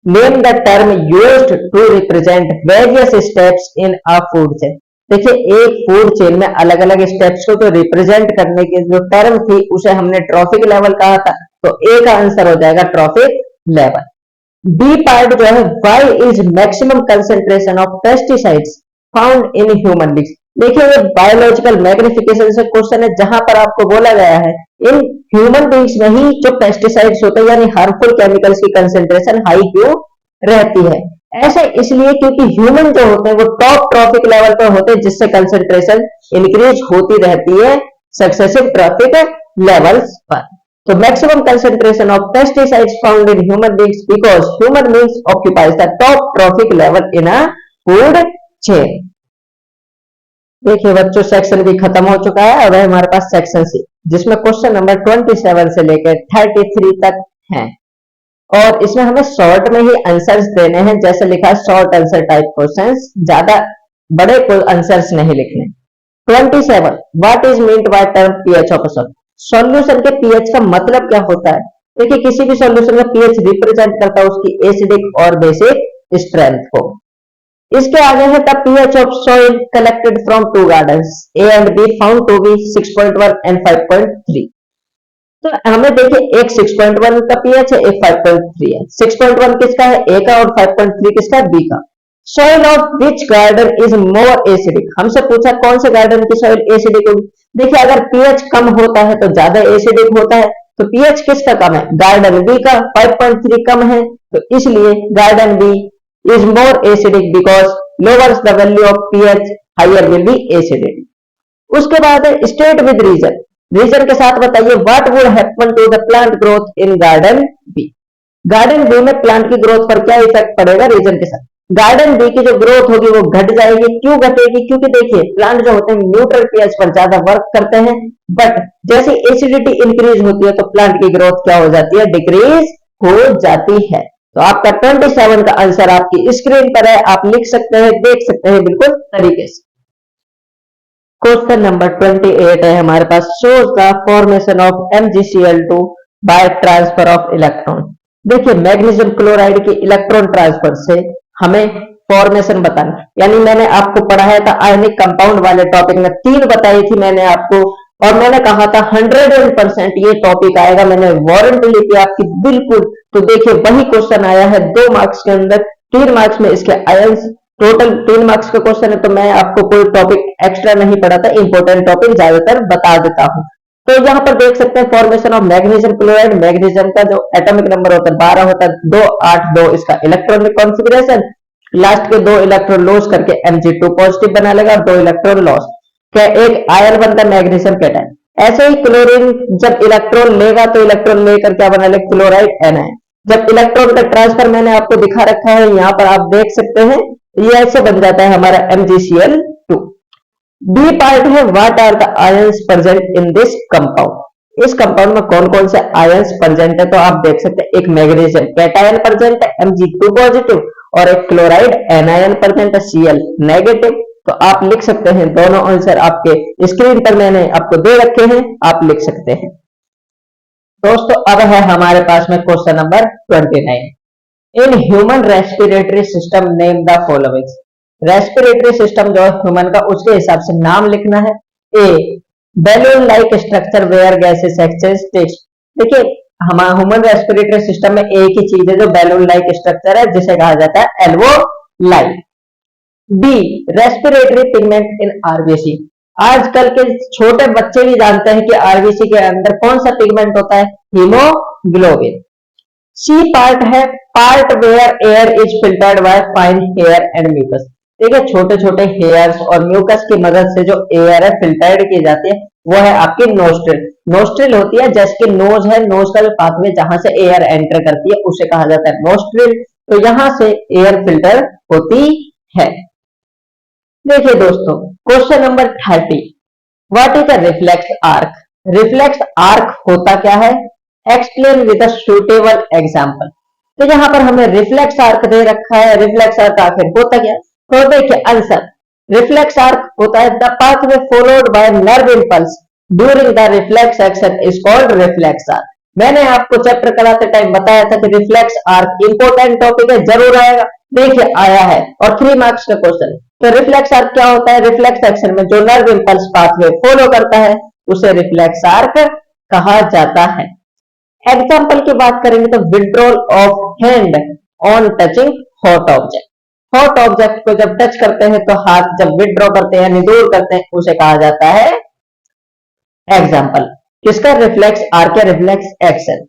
name the term used to represent various steps in a food chain. देखिए एक फूड चेन में अलग अलग स्टेप्स को तो रिप्रेजेंट करने की जो टर्म थी उसे हमने ट्रॉफिक लेवल कहा था, तो ए का आंसर हो जाएगा ट्रॉफिक लेवल। बी पार्ट जो है, why is maximum concentration of pesticides found in human beings. देखिए ये बायोलॉजिकल मैग्निफिकेशन से क्वेश्चन है, जहां पर आपको बोला गया है इन ह्यूमन बींग्स में ही जो पेस्टिसाइड्स होते हैं यानी हार्मफुल केमिकल्स की कंसेंट्रेशन हाई क्यों रहती है। ऐसा इसलिए क्योंकि ह्यूमन जो होते हैं वो टॉप ट्रॉफिक लेवल पर होते हैं, जिससे कंसेंट्रेशन इंक्रीज होती रहती है सक्सेसिव ट्रॉफिक लेवल्स पर। तो maximum concentration of pesticides found in human beings because human beings occupies the top trophic level in a food chain. देखिए बच्चों सेक्शन भी खत्म हो चुका है, अब है हमारे पास सेक्शन सी, जिसमें क्वेश्चन नंबर 27 से लेकर 33 तक है, और इसमें हमें शॉर्ट में ही आंसर्स देने हैं, जैसे लिखा है शॉर्ट आंसर टाइप क्वेश्चंस, ज्यादा बड़े आंसर्स नहीं लिखने। 27 what is meant by term pH of a solution. Solution के पीएच का मतलब क्या होता है? देखिए किसी भी सॉल्यूशन का पीएच रिप्रेजेंट करता है उसकी एसिडिक और बेसिक स्ट्रेंथ को। इसके आगे है the pH of soil collected from two gardens A and B found to be 6.1 and 5.3। तो हमें देखिए एक 6.1 का पीएच है, एक 5.3 है। 6.1 किसका है? ए का, और 5.3 किसका है? बी का। Soil of which garden is more acidic. हमसे पूछा कौन से गार्डन की सॉइल एसिडिक होगी। देखिए अगर पीएच कम होता है तो ज्यादा एसिडिक होता है, तो पीएच किसका कम है? गार्डन बी का। 5.3 कम है तो इसलिए garden B is more acidic because lowers the value of pH higher will be acidic. उसके बाद है स्टेट विद रीजन। रीजन के साथ बताइए what would happen to the plant growth in garden B. Garden B में प्लांट की ग्रोथ पर क्या इफेक्ट पड़ेगा? रीजन के साथ। गार्डन बी की जो ग्रोथ होगी वो घट जाएगी। क्यों घटेगी? क्योंकि देखिए प्लांट जो होते हैं न्यूट्रल पीएच पर ज्यादा वर्क करते हैं, बट जैसे एसिडिटी इंक्रीज होती है तो प्लांट की ग्रोथ क्या हो जाती है? डिक्रीज हो जाती है। तो आपका 27 का आंसर आपकी स्क्रीन पर है, आप लिख सकते हैं, देख सकते हैं बिल्कुल तरीके से। क्वेश्चन नंबर 28 है हमारे पास, shows the formation of MgCl2 by transfer of electron. देखिए मैग्नीशियम क्लोराइड के इलेक्ट्रॉन ट्रांसफर से हमें फॉर्मेशन बताना, यानी मैंने आपको पढ़ाया था आयनिक कंपाउंड वाले टॉपिक में 3 बताई थी मैंने आपको, और मैंने कहा था 100% ये टॉपिक आएगा, मैंने वारंटी ली थी आपकी बिल्कुल। तो देखिए वही क्वेश्चन आया है 2 मार्क्स के अंदर, 3 मार्क्स में इसके आयंस, टोटल 3 मार्क्स का क्वेश्चन है। तो मैं आपको कोई टॉपिक एक्स्ट्रा नहीं पढ़ाता, इंपॉर्टेंट टॉपिक ज्यादातर बता देता हूं। तो यहाँ पर देख सकते हैं formation of magnesium chloride. Magnesium का जो एटॉमिक नंबर होता है 12 होता है, 2 8 2 इसका इलेक्ट्रॉनिक कॉन्फ़िगरेशन, लास्ट के 2 इलेक्ट्रॉन लॉस करके Mg2 पॉजिटिव बना लेगा, 2 इलेक्ट्रॉन लॉस क्या एक आयन बनता है मैग्नीशियम कैटायन। ऐसे ही क्लोरीन जब इलेक्ट्रॉन लेगा तो इलेक्ट्रॉन लेकर क्या बना ले? Chloride anion. जब इलेक्ट्रॉन का ट्रांसफर मैंने आपको दिखा रखा है, यहाँ पर आप देख सकते हैं, ये ऐसे बन जाता है हमारा MgCl2। बी पार्ट है what are the ions present in this compound. इस कंपाउंड में कौन कौन से आयंस प्रेजेंट है? तो आप देख सकते हैं एक मैग्नीशियम कैटायन प्रेजेंट है Mg2 पॉजिटिव, और एक क्लोराइड एनायन प्रेजेंट है Cl नेगेटिव। तो आप लिख सकते हैं, दोनों आंसर आपके स्क्रीन पर मैंने आपको दे रखे हैं, आप लिख सकते हैं। दोस्तों अब है हमारे पास में question number 29। In human respiratory system name the following. Respiratory system जो है ह्यूमन का, उसके हिसाब से नाम लिखना है। A balloon like structure where gases exchange test. देखिए हमारा ह्यूमन रेस्पिरेटरी सिस्टम में एक ही चीज है जो बैलून लाइक स्ट्रक्चर है, जिसे कहा जाता है alveoli. B respiratory pigment in RBC. आजकल के छोटे बच्चे भी जानते हैं कि आरबीसी के अंदर कौन सा पिगमेंट होता है? हीमोग्लोबिन। सी पार्ट है part where air is filtered by fine hair and mucus. देखिए छोटे छोटे हेयर्स और म्यूकस की मदद से जो एयर है फिल्टर्ड की जाती है, वो है आपकी नोस्ट्रिल। नोस्ट्रिल होती है जैसे कि नोज है, नोज का जो पाथवे जहां से एयर एंटर करती है उसे कहा जाता है नोस्ट्रिल। तो यहां से एयर फिल्टर होती है। देखिए दोस्तों question number 30, what is a reflex arc. Reflex arc होता क्या है? Explain with a suitable example. तो यहाँ पर हमें रिफ्लेक्स आर्क दे रखा है, रिफ्लेक्स आर्क आखिर होता क्या? तो देखिए आंसर, रिफ्लेक्स आर्क होता है the pathway followed by nerve impulse during the reflex action is called reflex arc. मैंने आपको चैप्टर कराते टाइम बताया था कि रिफ्लेक्स आर्क इंपॉर्टेंट टॉपिक है, जरूर आएगा। देखिए आया है और 3 मार्क्स का क्वेश्चन है। तो रिफ्लेक्स आर्क क्या होता है? रिफ्लेक्स एक्शन में जो नर्व इंपल्स पाथवे फॉलो करता है उसे रिफ्लेक्स आर्क कहा जाता है। एग्जाम्पल की बात करेंगे तो withdrawal of hand on touching hot object. Hot object को जब टच करते हैं तो हाथ जब विड्रॉ करते हैं यानी दूर करते हैं उसे कहा जाता है एग्जाम्पल किसका? रिफ्लेक्स आर्क या रिफ्लेक्स एक्शन।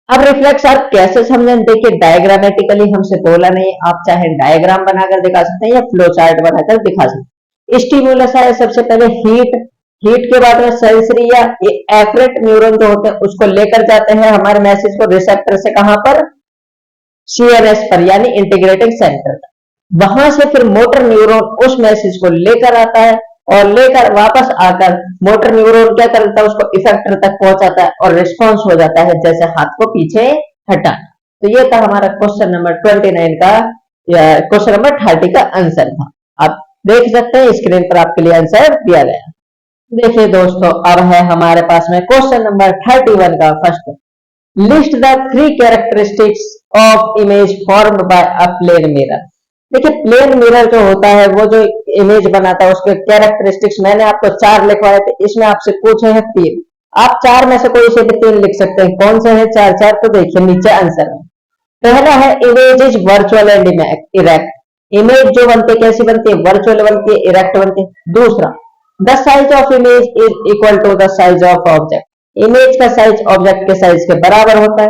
अब रिफ्लेक्स आर्क कैसे समझें? देखिए डायग्रामेटिकली हमसे बोला नहीं, आप चाहे डायग्राम बनाकर दिखा सकते हैं या फ्लो चार्ट बनाकर दिखा सकते हैं। स्टिमुलस है सबसे पहले हीट, हीट के बाद में सेंसरी या एफरेट न्यूरॉन जो होते हैं उसको लेकर जाते हैं हमारे मैसेज को रिसेप्टर से, कहां पर? सीएनएस पर यानी इंटीग्रेटिंग सेंटर। वहां से फिर मोटर न्यूरॉन उस मैसेज को लेकर आता है और लेकर वापस आकर मोटर न्यूरॉन क्या करता है? उसको इफेक्टर तक पहुंचाता है और रिस्पॉन्स हो जाता है जैसे हाथ को पीछे हटा। तो ये था हमारा क्वेश्चन नंबर 29 का, क्वेश्चन नंबर 30 का आंसर था। आप देख सकते हैं स्क्रीन पर आपके लिए आंसर दिया गया। देखिए दोस्तों, अब है हमारे पास में क्वेश्चन नंबर 31 का first. List the 3 characteristics of image formed by a plane mirror. देखिए प्लेन मिरर जो होता है वो जो इमेज बनाता है उसके कैरेक्टरिस्टिक्स मैंने आपको 4 लिखवाए थे, इसमें आपसे पूछे हैं 3। आप 4 में से कोई से भी 3 लिख सकते हैं। कौन से है 4? तो देखिए नीचे आंसर में पहला है image is virtual and erect. Image जो बनती है कैसी बनती है? वर्चुअल बनती है, इरेक्ट बनती है। दूसरा, the size of image is equal to the size of object. Image का साइज ऑब्जेक्ट के साइज के बराबर होता है।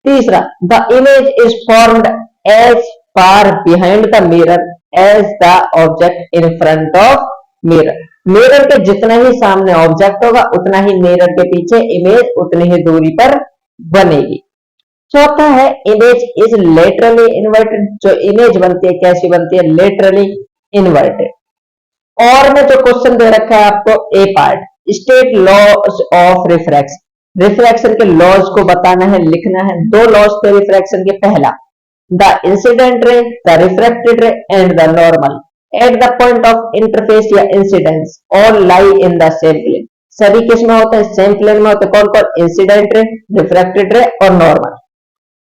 तीसरा, the image is formed as far behind the mirror as the object in front of mirror. Mirror के जितना ही सामने ऑब्जेक्ट होगा उतना ही मिरर के पीछे इमेज उतनी ही दूरी पर बनेगी। चौथा है इमेज इज लेटरली इन्वर्टेड। जो इमेज बनती है कैसी बनती है? Laterally inverted. और में जो क्वेश्चन दे रखा है आपको A part, state laws of refraction. Refraction के लॉज को बताना है, लिखना है। 2 लॉज थे रिफ्रैक्शन के। पहला, the incident ray, the refracted ray and the normal at the point of interface या incidence all lie in the same plane. सभी किस में होते हैं? सेम प्लेन में होते हैं। कौन कौन? इंसिडेंट रे, रिफ्रैक्टेड रे और normal.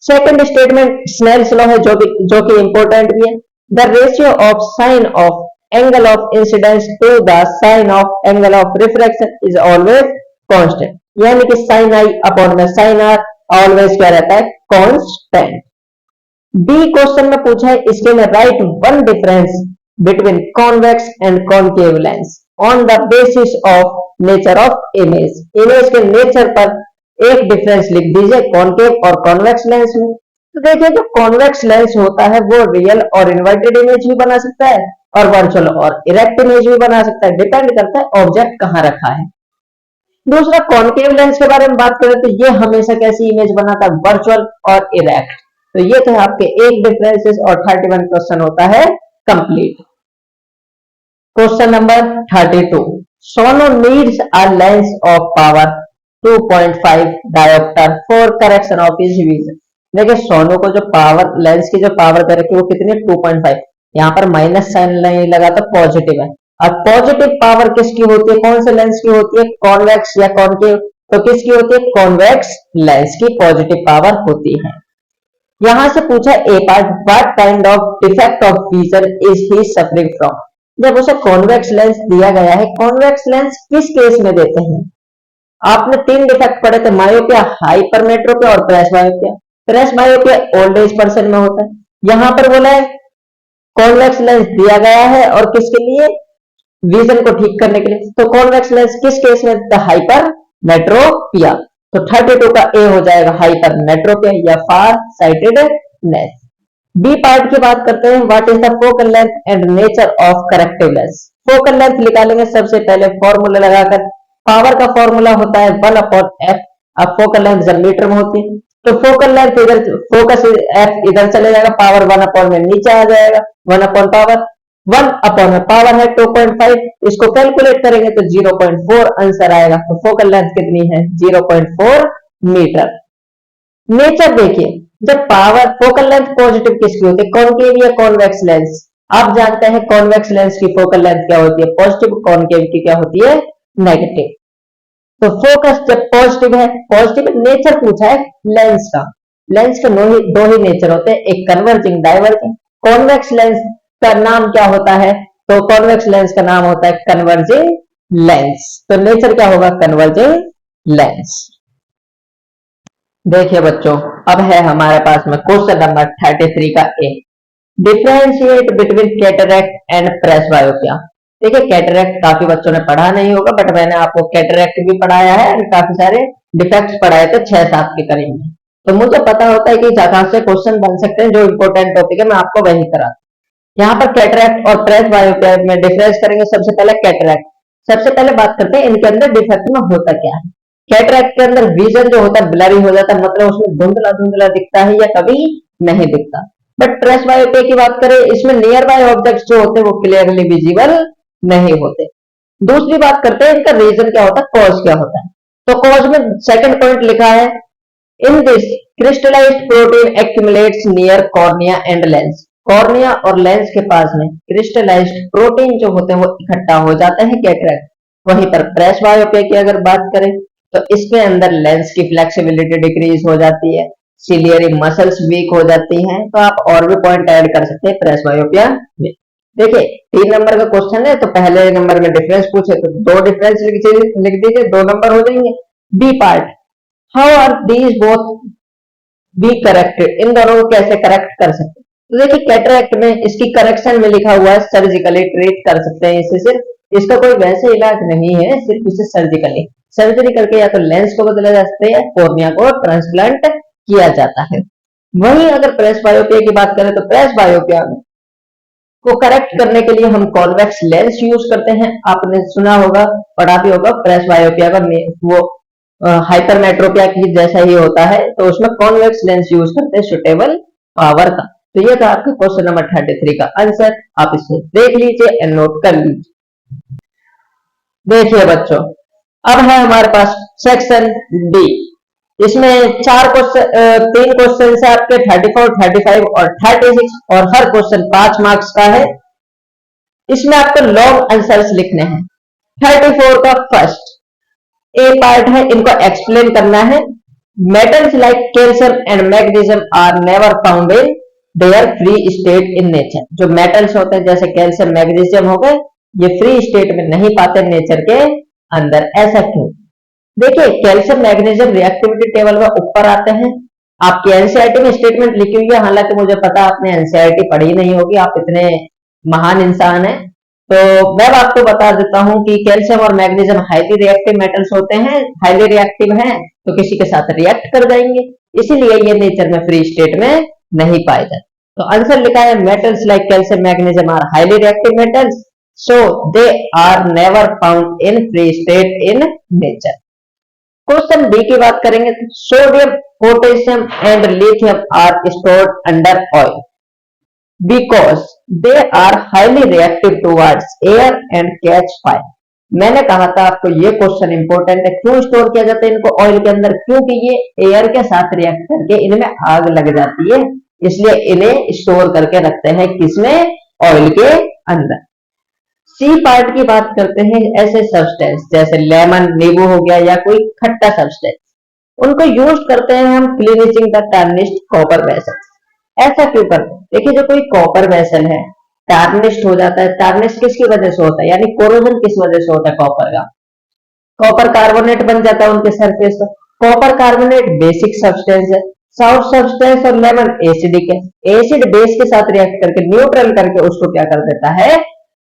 Second statement Snell's law है जो कि इंपॉर्टेंट भी है। The ratio of sine of angle of incidence to the sine of angle of refraction is always constant. यानी कि साइन आई अपॉन में साइन आर ऑलवेज क्या रहता है? कांस्टेंट। बी क्वेश्चन में पूछा है इसके में right one difference between convex and concave lens on the basis of nature of image. Image के नेचर पर एक डिफरेंस लिख दीजिए कॉन्केव और कॉन्वेक्स लेंस में। तो देखिए जो कॉन्वेक्स लेंस होता है वो रियल और इन्वर्टेड इमेज भी बना सकता है और वर्चुअल और इरेक्ट इमेज भी बना सकता है। डिपेंड करता है ऑब्जेक्ट कहां रखा है। दूसरा कॉन्केव लेंस के बारे में बात करें तो ये हमेशा कैसी इमेज बनाता है? वर्चुअल और इरेक्ट। तो ये तो आपके एक डिफरेंसेस और 31 क्वेश्चन होता है complete. Question number 32, Sonu needs a lens of power 2.5 dioptre for correction of his vision. देखिए सोनू को जो पावर लेंस की जो पावर दे रखी है वो कितनी है? 2.5। यहाँ पर माइनस साइन नहीं लगा तो पॉजिटिव है। और पॉजिटिव पावर किसकी होती है? कौन से लेंस की होती है? कॉन्वेक्स या कॉन्केव? तो किसकी होती है? कॉन्वेक्स लेंस की पॉजिटिव पावर होती है। यहां से पूछा A part, what kind of defect of vision is he suffering from. जब उसे कॉन्वेक्स लेंस दिया गया है, कॉन्वेक्स लेंस किस केस में देते हैं? आपने 3 डिफेक्ट पढ़े थे, मायोपिया, हाइपरमेट्रोपिया और press myopia. Press myopia old age person में होता है। यहां पर बोला है कॉन्वेक्स लेंस दिया गया है और किसके लिए? विजन को ठीक करने के लिए। तो कॉन्वेक्स लेंस किस केस में? The hypermetropia. तो 32 का ए हो जाएगा हाइपरमेट्रोपिया या फार साइटेडनेस। बी पार्ट की बात करते हैं, what is the focal length and nature of corrective lens. Focal length निकालेंगे सबसे पहले फॉर्मूला लगाकर। पावर का फॉर्मूला होता है 1/f। अब फोकल लेंथ जब मीटर में होती है तो फोकल लेंथ इधर, फोकस f इधर चले जाएगा, पावर 1/, में नीचे आ जाएगा। 1 पावर 1 में पावर है 2.5, इसको कैलकुलेट करेंगे तो 0.4 आंसर आएगा। तो फोकल लेंथ कितनी है? 0.4 मीटर। नेचर देखिए, जब पावर फोकल लेंथ पॉजिटिव किसकी होती है? कॉन्केव या कॉन्वेक्स लेंस? आप जानते हैं कॉन्वेक्स लेंस की फोकल लेंथ क्या होती है? पॉजिटिव। कॉन्केव की क्या होती है? नेगेटिव। तो फोकस जब पॉजिटिव है, पॉजिटिव नेचर पूछा है लेंस का। लेंस के दो ही नेचर होते हैं, एक कन्वर्जिंग, डाइवर्जिंग। कॉन्वेक्स लेंस का नाम क्या होता है? तो कॉन्वेक्स लेंस का नाम होता है कन्वर्जिंग लेंस। तो नेचर क्या होगा? Converging lens. देखिए बच्चों, अब है हमारे पास में क्वेश्चन नंबर 33 का A, differentiate between cataract and presbyopia. देखिए कैटरैक्ट काफी बच्चों ने पढ़ा नहीं होगा, बट मैंने आपको कैटरैक्ट भी पढ़ाया है और काफी सारे डिफेक्ट्स पढ़ाए थे 6-7 के करीब में। तो मुझे पता होता है कि कहां से क्वेश्चन बन सकते हैं। जो इंपॉर्टेंट टॉपिक है मैं आपको वही करा। यहाँ पर कैटरैक्ट और प्रेस बायोपिया में डिफरेंस करेंगे। सबसे पहले कैटरैक्ट, सबसे पहले बात करते हैं इनके अंदर डिफेक्ट में होता क्या है। कैटरैक्ट के अंदर विजन जो होता है ब्लरी हो जाता है, मतलब उसमें धुंधला धुंधला दिखता है या कभी नहीं दिखता। बट प्रेस बायोपिया की बात करें, इसमें नियर बाय ऑब्जेक्ट्स जो होते हैं वो क्लियरली विजिबल नहीं होते। दूसरी बात करते हैं इनका रीजन क्या होता है, कॉज क्या होता है। तो कॉज में सेकंड पॉइंट लिखा है, in this crystallised protein accumulates near cornea and lens cornea और लेंस के पास में क्रिस्टलाइज्ड प्रोटीन जो होते हैं वो इकट्ठा हो जाते हैं कैटरेक्ट। वहीं पर प्रेसबायोपिया की अगर बात करें तो इसके अंदर लेंस की फ्लेक्सिबिलिटी डिक्रीज हो जाती है, सिलियरी मसल्स वीक हो जाती हैं। तो आप और भी पॉइंट ऐड कर सकते हैं प्रेसबायोपिया में। देखिए 3 नंबर का क्वेश्चन है तो पहले नंबर में डिफरेंस पूछे तो 2 डिफरेंस लिख दीजिए, 2 नंबर हो जाएंगे। B part, how are these both be corrected, इन दोनों को कैसे करेक्ट कर सकते हैं? तो देखिए कैटरेक्ट में इसकी करेक्शन में लिखा हुआ है सर्जिकली ट्रीट कर सकते हैं इसे, सिर्फ इसका कोई वैसे इलाज नहीं है, सिर्फ इसे सर्जिकली सर्जरी करके या तो लेंस को बदला जा सकता है या कॉर्निया को ट्रांसप्लांट किया जाता है। वहीं अगर प्रेस बायोपिया की बात करें तो प्रेस बायोपिया को करेक्ट करने के लिए हम कॉन्वेक्स लेंस यूज करते हैं। आपने सुना होगा, पढ़ा भी होगा, प्रेस बायोपिया का वो हाइपरमेट्रोपिया की जैसा ही होता है, तो उसमें कॉन्वेक्स लेंस यूज करते हैं सुटेबल पावर का। तो ये था आपका क्वेश्चन नंबर 33 का आंसर, आप इसे देख लीजिए एंड नोट कर लीजिए। देखिए बच्चों, अब है हमारे पास सेक्शन डी। इसमें 3 क्वेश्चन है आपके 34, 35 और 36 और हर क्वेश्चन 5 मार्क्स का है। इसमें आपको लॉन्ग आंसर्स लिखने हैं। 34 का फर्स्ट ए पार्ट है, इनको एक्सप्लेन करना है। Metals like calcium and magnesium are never found in their free state in nature. जो मेटल्स होते हैं जैसे कैल्शियम मैग्नीशियम हो गए, ये फ्री स्टेट में नहीं पाते नेचर के अंदर। ऐसा क्यों? देखिए कैल्शियम मैग्नीशियम रिएक्टिविटी टेबल में ऊपर आते हैं। आपकी एनसीईआरटी में स्टेटमेंट लिखी हुई है, हालांकि मुझे पता आपने एनसीईआरटी पढ़ी नहीं होगी, आप इतने महान इंसान हैं। तो मैं आपको बता देता हूं कि कैल्शियम और मैग्नीशियम हाईली रिएक्टिव मेटल्स होते हैं, हाईली रिएक्टिव हैं तो किसी के साथ रिएक्ट कर जाएंगे, इसीलिए ये नेचर में फ्री स्टेट में नहीं पाए जाते। तो आंसर लिखा है metals like calcium magnesium are highly reactive metals, so they are never found in free state in nature. Question D की बात करेंगे तो sodium, potassium and lithium are stored under oil because they are highly reactive towards air and catch fire। मैंने कहा था आपको ये क्वेश्चन इंपॉर्टेंट है। क्यों स्टोर किया जाता है इनको ऑयल के अंदर? क्योंकि ये एयर के साथ रिएक्ट करके इनमें आग लग जाती है, इसलिए इन्हें स्टोर करके रखते हैं किसमें? ऑयल के अंदर। सी पार्ट की बात करते हैं, ऐसे सब्सटेंस जैसे लेमन, नींबू हो गया या कोई खट्टा सब्सटेंस, उनको यूज करते हैं हम cleaning the tarnished copper vessel. ऐसा क्यों करते हैं? देखिए जो कोई कॉपर वेसल है टार्निश्ड हो जाता है, टार्निश किसकी वजह से होता है, यानी कोरोजन किस वजह से होता है? कॉपर का, कॉपर कार्बोनेट बन जाता है उनके सरफेस पर। कॉपर कार्बोनेट बेसिक सब्सटेंस है, सॉफ्ट सब्सटेंस, और लेमन एसिडिक है। एसिड बेस के साथ रिएक्ट करके न्यूट्रल करके उसको क्या कर देता है?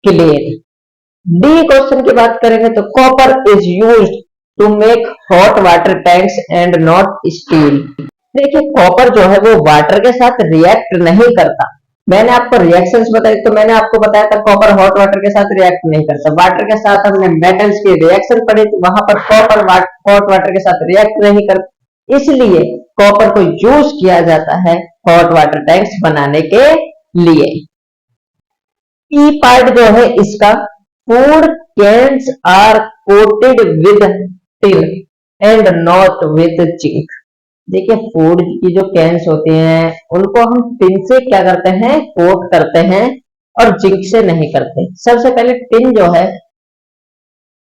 क्लीन। डी क्वेश्चन की बात करेंगे तो copper is used to make hot water tanks and not steel. देखिए कॉपर जो है वो वाटर के साथ रिएक्ट नहीं करता। मैंने आपको रिएक्शंस बताई तो मैंने आपको बताया था कॉपर हॉट वाटर के साथ रिएक्ट नहीं करता। वाटर के साथ हमने मेटल्स की रिएक्शन पढ़ी थी, वहां पर कॉपर हॉट वाटर के साथ रिएक्ट नहीं करता, इसलिए कॉपर को यूज किया जाता है हॉट वाटर टैंक्स बनाने के लिए। ई पार्ट जो है इसका, food cans are coated with tin and not with zinc. देखिए फूड की जो कैंस होती हैं उनको हम टिन से क्या करते हैं? कोट करते हैं और जिंक से नहीं करते। सबसे पहले टिन जो है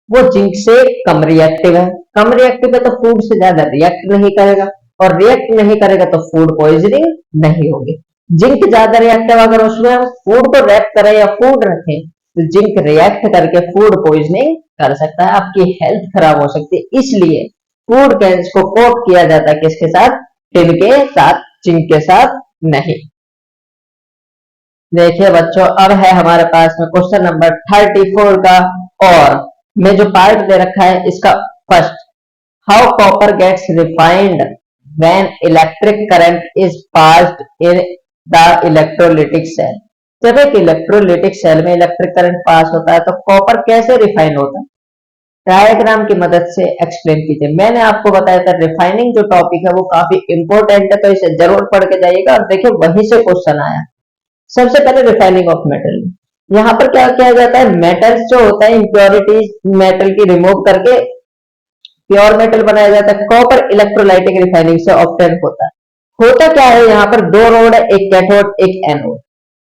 वो जिंक से कम रिएक्टिव है, कम रिएक्टिव है तो फूड से ज्यादा रिएक्ट नहीं करेगा, और रिएक्ट नहीं करेगा तो फूड पॉइजनिंग नहीं होगी। जिंक ज्यादा रिएक्टिव, अगर उसमें हम फूड को रैप करें या फूड रखें तो जिंक रिएक्ट करके फूड पॉइजनिंग कर सकता है, आपकी हेल्थ खराब हो सकती है। इसलिए फूड कैंस को कोट किया जाता है किसके साथ? टिन के साथ, जिंक के साथ नहीं। देखिए बच्चों, अब है हमारे पास में क्वेश्चन नंबर 34 का, और में जो पार्ट दे रखा है इसका first, how copper gets refined when electric current is passed in the electrolytic cell. जब एक इलेक्ट्रोलिटिक सेल में इलेक्ट्रिक करंट पास होता है तो कॉपर कैसे रिफाइन होता है? डायग्राम की मदद से एक्सप्लेन कीजिए। मैंने आपको बताया था रिफाइनिंग जो टॉपिक है वो काफी इंपॉर्टेंट है, तो इसे जरूर पढ़ के जाइएगा। और देखिए वहीं से क्वेश्चन आया। सबसे पहले रिफाइनिंग ऑफ मेटल, यहाँ पर क्या किया जाता है? मेटल्स जो होता है इंप्योरिटीज मेटल की रिमूव करके प्योर मेटल बनाया जाता है। कॉपर इलेक्ट्रोलाइटिक रिफाइनिंग से ऑब्टेन होता है। होता क्या है? यहाँ पर 2 रोड है, एक कैथोड एक एनोड।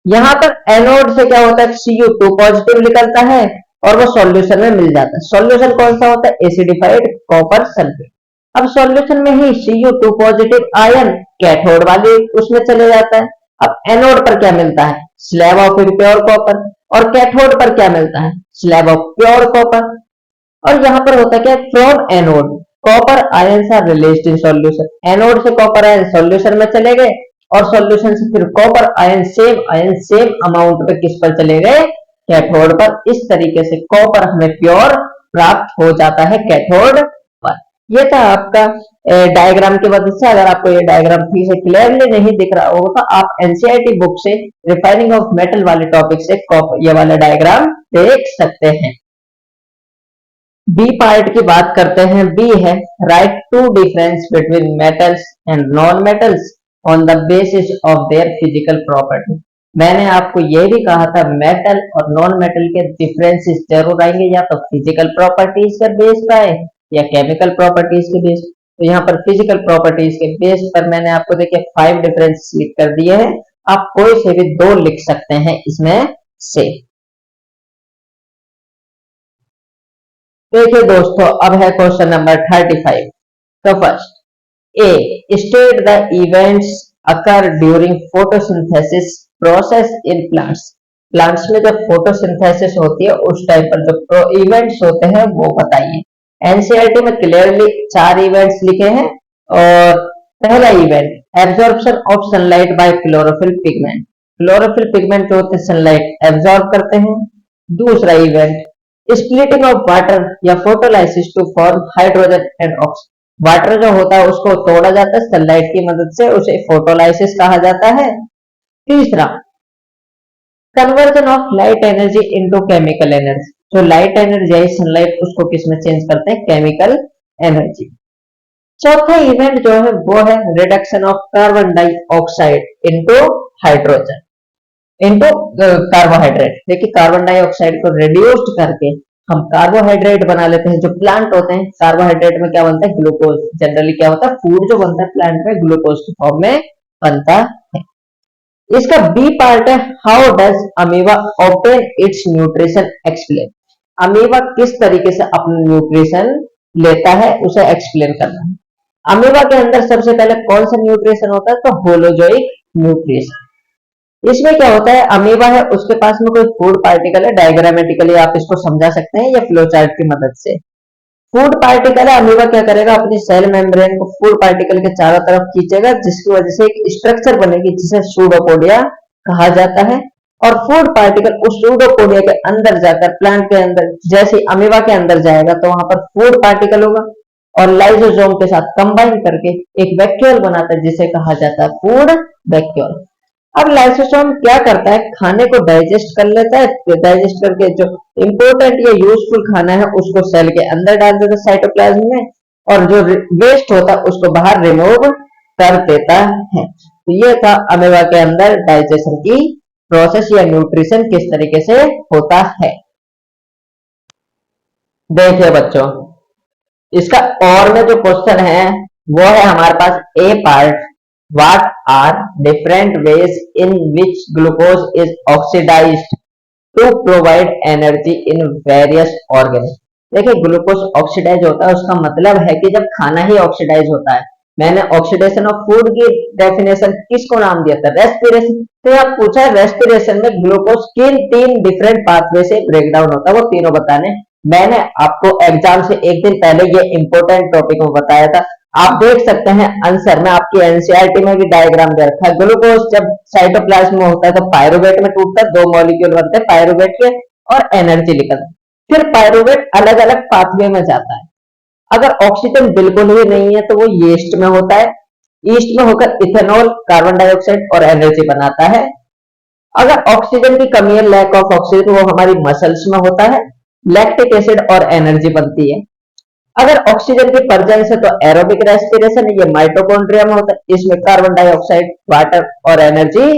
यहाँ पर एनोड से क्या होता है, Cu2 पॉजिटिव निकलता है और वो सॉल्यूशन में मिल जाता है। सॉल्यूशन कौन सा होता है, एसिडिफाइड कॉपर सल्फेट। अब सॉल्यूशन में ही Cu2 पॉजिटिव आयन कैथोड वाले उसमें चले जाता है। अब एनोड पर क्या मिलता है, स्लैब ऑफ प्योर कॉपर, और कैथोड पर क्या मिलता है, स्लैब ऑफ प्योर कॉपर। और यहाँ पर होता क्या है, from anode copper ions are released in solution. Anode से कॉपर आयन सॉल्यूशन में चले गए और सॉल्यूशन से फिर कॉपर आयन सेम अमाउंट पे किस पर चले गए, कैथोड पर। इस तरीके से कॉपर हमें प्योर प्राप्त हो जाता है कैथोड पर। ये था आपका डायग्राम की मदद से। अगर आपको ये डायग्राम ठीक से क्लियरली नहीं दिख रहा होगा तो आप एनसीईआरटी बुक से रिफाइनिंग ऑफ मेटल वाले टॉपिक से ये वाला डायग्राम देख सकते हैं। बी पार्ट की बात करते हैं। बी है, write two difference between metals and non metals on the basis of their physical property. मैंने आपको यह भी कहा था मेटल और नॉन मेटल के डिफरेंसेस जरूर आएंगे, या तो फिजिकल प्रॉपर्टीज के बेस पर आए या केमिकल प्रॉपर्टीज के बेस। तो यहाँ पर फिजिकल प्रॉपर्टीज के बेस पर मैंने आपको देखिए 5 डिफरेंस लिख कर दिए हैं। आप कोई से भी 2 लिख सकते हैं इसमें से। देखिए दोस्तों, अब है क्वेश्चन नंबर 35। तो first A, state the events occur during photosynthesis process in plants. Plants में जब फोटोसिंथेसिस होती है उस टाइम पर जो इवेंट्स होते हैं वो बताइए। एनसीईआरटी में क्लियरली 4 इवेंट्स लिखे हैं। और पहला event absorption of sunlight by chlorophyll pigment. Chlorophyll pigment जो होते हैं सनलाइट एब्जॉर्ब करते हैं। दूसरा इवेंट स्प्लिटिंग ऑफ वाटर या photolysis to form hydrogen and oxygen. Water जो होता है उसको तोड़ा जाता है सनलाइट की मदद से, उसे फोटोलाइसिस कहा जाता है। तीसरा conversion of light energy into chemical energy. जो लाइट एनर्जी है सनलाइट उसको किसमें चेंज करते हैं, केमिकल एनर्जी। चौथा इवेंट जो है वो है reduction of carbon dioxide into hydrogen into carbohydrate. देखिए कार्बन डाइऑक्साइड को रिड्यूस्ड करके हम कार्बोहाइड्रेट बना लेते हैं। जो प्लांट होते हैं कार्बोहाइड्रेट में क्या बनता है, ग्लूकोज। जनरली क्या होता है, फूड जो बनता है प्लांट में ग्लूकोज के फॉर्म में बनता है। इसका बी पार्ट है, how does amoeba obtain it's nutrition explain. Amoeba किस तरीके से अपना न्यूट्रिशन लेता है उसे एक्सप्लेन करना है। अमीबा के अंदर सबसे पहले कौन सा न्यूट्रिशन होता है, तो होलोजोइक न्यूट्रिशन। इसमें क्या होता है, अमीबा है उसके पास में कोई फूड पार्टिकल है, डायग्रामेटिकली आप इसको समझा सकते हैं या फ्लो चार्ट की मदद से। फूड पार्टिकल है, अमीबा क्या करेगा, अपनी सेल मेम्ब्रेन को फूड पार्टिकल के चारों तरफ खींचेगा जिसकी वजह से एक स्ट्रक्चर बनेगी जिसे सूडोपोडिया कहा जाता है। और फूड पार्टिकल उस सूडोपोडिया के अंदर जाकर प्लांट के अंदर जैसे अमीबा के अंदर जाएगा तो वहां पर फूड पार्टिकल होगा और लाइसोसोम के साथ कंबाइन करके एक वैक्यूल बनाता है जिसे कहा जाता है फूड वैक्यूल। अब लाइसोसोम क्या करता है, खाने को डाइजेस्ट कर लेता है। डाइजेस्ट करके जो इंपॉर्टेंट या यूजफुल खाना है उसको सेल के अंदर डाल देता है साइटोप्लाज्म में, और जो वेस्ट होता है उसको बाहर रिमूव कर देता है। तो ये था अमीबा के अंदर डाइजेशन की प्रोसेस या न्यूट्रिशन किस तरीके से होता है। देखिए बच्चों, इसका और में जो क्वेश्चन है वो है हमारे पास ए part, what are different ways in which glucose is oxidized to provide energy in various organisms। देखिए ग्लूकोज ऑक्सीडाइज होता है उसका मतलब है कि जब खाना ही ऑक्सीडाइज होता है। मैंने ऑक्सीडेशन ऑफ फूड की डेफिनेशन किसको नाम दिया था, रेस्पिरेशन। तो यहाँ पूछा है रेस्पिरेशन में ग्लूकोज किन 3 डिफरेंट पाथवे से ब्रेक डाउन होता है, वो तीनों बताने। मैंने आपको एग्जाम से एक दिन पहले ये इंपॉर्टेंट टॉपिक में बताया था। आप देख सकते हैं आंसर में, आपकी एनसीईआरटी में भी डायग्राम दे रखा है। ग्लूकोज जब साइटोप्लाज्म में होता है तो पायरुवेट में टूटता है, 2 मॉलिक्यूल बनते हैं पायरुवेट के और एनर्जी निकलता है। फिर पायरुवेट अलग अलग पाथवे में जाता है। अगर ऑक्सीजन बिल्कुल ही नहीं है तो वो यीस्ट में होता है। यीस्ट में होकर इथेनॉल, कार्बन डाइऑक्साइड और एनर्जी बनाता है। अगर ऑक्सीजन की कमी है, लैक ऑफ ऑक्सीजन, वो हमारी मसल्स में होता है, लैक्टिक एसिड और एनर्जी बनती है। अगर ऑक्सीजन की प्रेजेंस है तो एरोबिक रेस्पिरेशन, ये माइटोकॉन्ड्रिया में होता है, इसमें कार्बन डाइऑक्साइड, वाटर और एनर्जी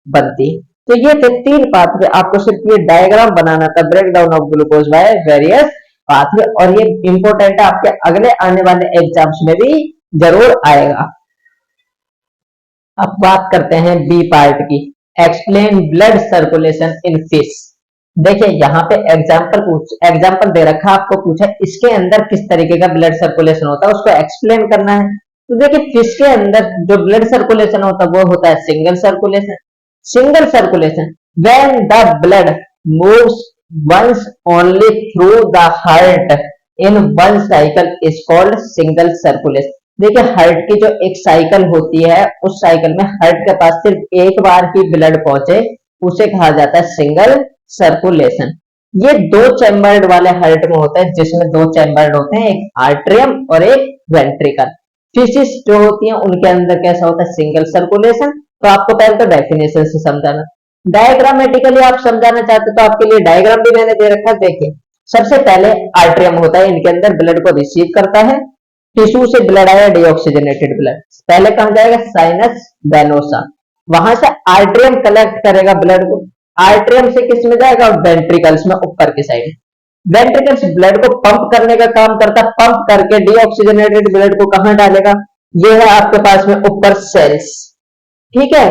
बनती है। तो ये थे 3 पाथवे। आपको सिर्फ ये डायग्राम बनाना था, break down of glucose by various pathway, और ये इंपॉर्टेंट है, आपके अगले आने वाले एग्जाम्स में भी जरूर आएगा। अब बात करते हैं बी पार्ट की। Explain blood circulation in fish. देखिए यहाँ पे एग्जाम्पल दे रखा है, आपको पूछा इसके अंदर किस तरीके का ब्लड सर्कुलेशन होता है, उसको एक्सप्लेन करना है। तो देखिए फिश के अंदर जो ब्लड सर्कुलेशन होता है वो होता है single circulation. Single circulation when the blood moves once only through the heart in one cycle is called single circulation. देखिए हार्ट की जो एक साइकिल होती है, उस साइकिल में हार्ट के पास सिर्फ एक बार ही ब्लड पहुंचे, उसे कहा जाता है सिंगल सर्कुलेशन। ये दो चैम्बर्ड वाले हार्ट में होता है, जिसमें दो चैम्बर्ड होते हैं, एक आर्ट्रियम और एक वेंट्रिकल। फिशिस जो होती हैं उनके अंदर कैसा होता है सिंगल सर्कुलेशन। तो आपको पहले तो डेफिनेशन से समझाना, डायग्रामेटिकली आप समझाना चाहते तो आपके लिए डायग्राम भी मैंने दे रखा है। देखिए सबसे पहले आर्ट्रियम होता है, इनके अंदर ब्लड को रिसीव करता है, टिश्यू से ब्लड आया डीऑक्सीजनेटेड ब्लड, पहले कहा जाएगा साइनस वेनोसा, वहां से आर्ट्रियम कलेक्ट करेगा ब्लड को, आर्ट्रियम से किस में जाएगा वेंट्रिकल्स में, ऊपर की साइड। वेंट्रिकल्स ब्लड को पंप करने का काम करता है, पंप करके डीऑक्सीजनेटेड ब्लड को कहां डालेगा, ये है आपके पास में ऊपर सेल्स, ठीक है।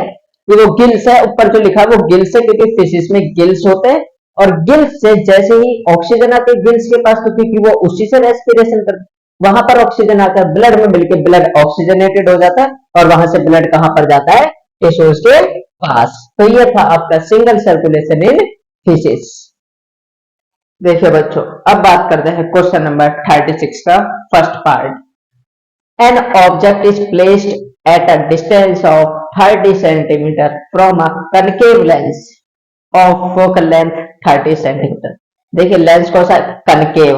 ये वो गिल्स है, ऊपर जो लिखा है वो गिल्स है, क्योंकि फिशिस में गिल्स होते हैं, और गिल्स से जैसे ही ऑक्सीजन आती है गिल्स के पास, तो क्योंकि वो उसी से रेस्पिरेशन करते, वहां पर ऑक्सीजन आता है, ब्लड में मिलके ब्लड ऑक्सीजनेटेड हो जाता है, और वहां से ब्लड कहां पर जाता है टिश्यूज के पास। तो ये था आपका सिंगल सर्कुलेशन इन फिशिस। देखिए बच्चों अब बात करते हैं क्वेश्चन नंबर 36 का first part. An object is placed at a distance of 30 centimetre from a concave lens of focal length 30 centimetre. देखिए लेंस कौन सा, कनकेव,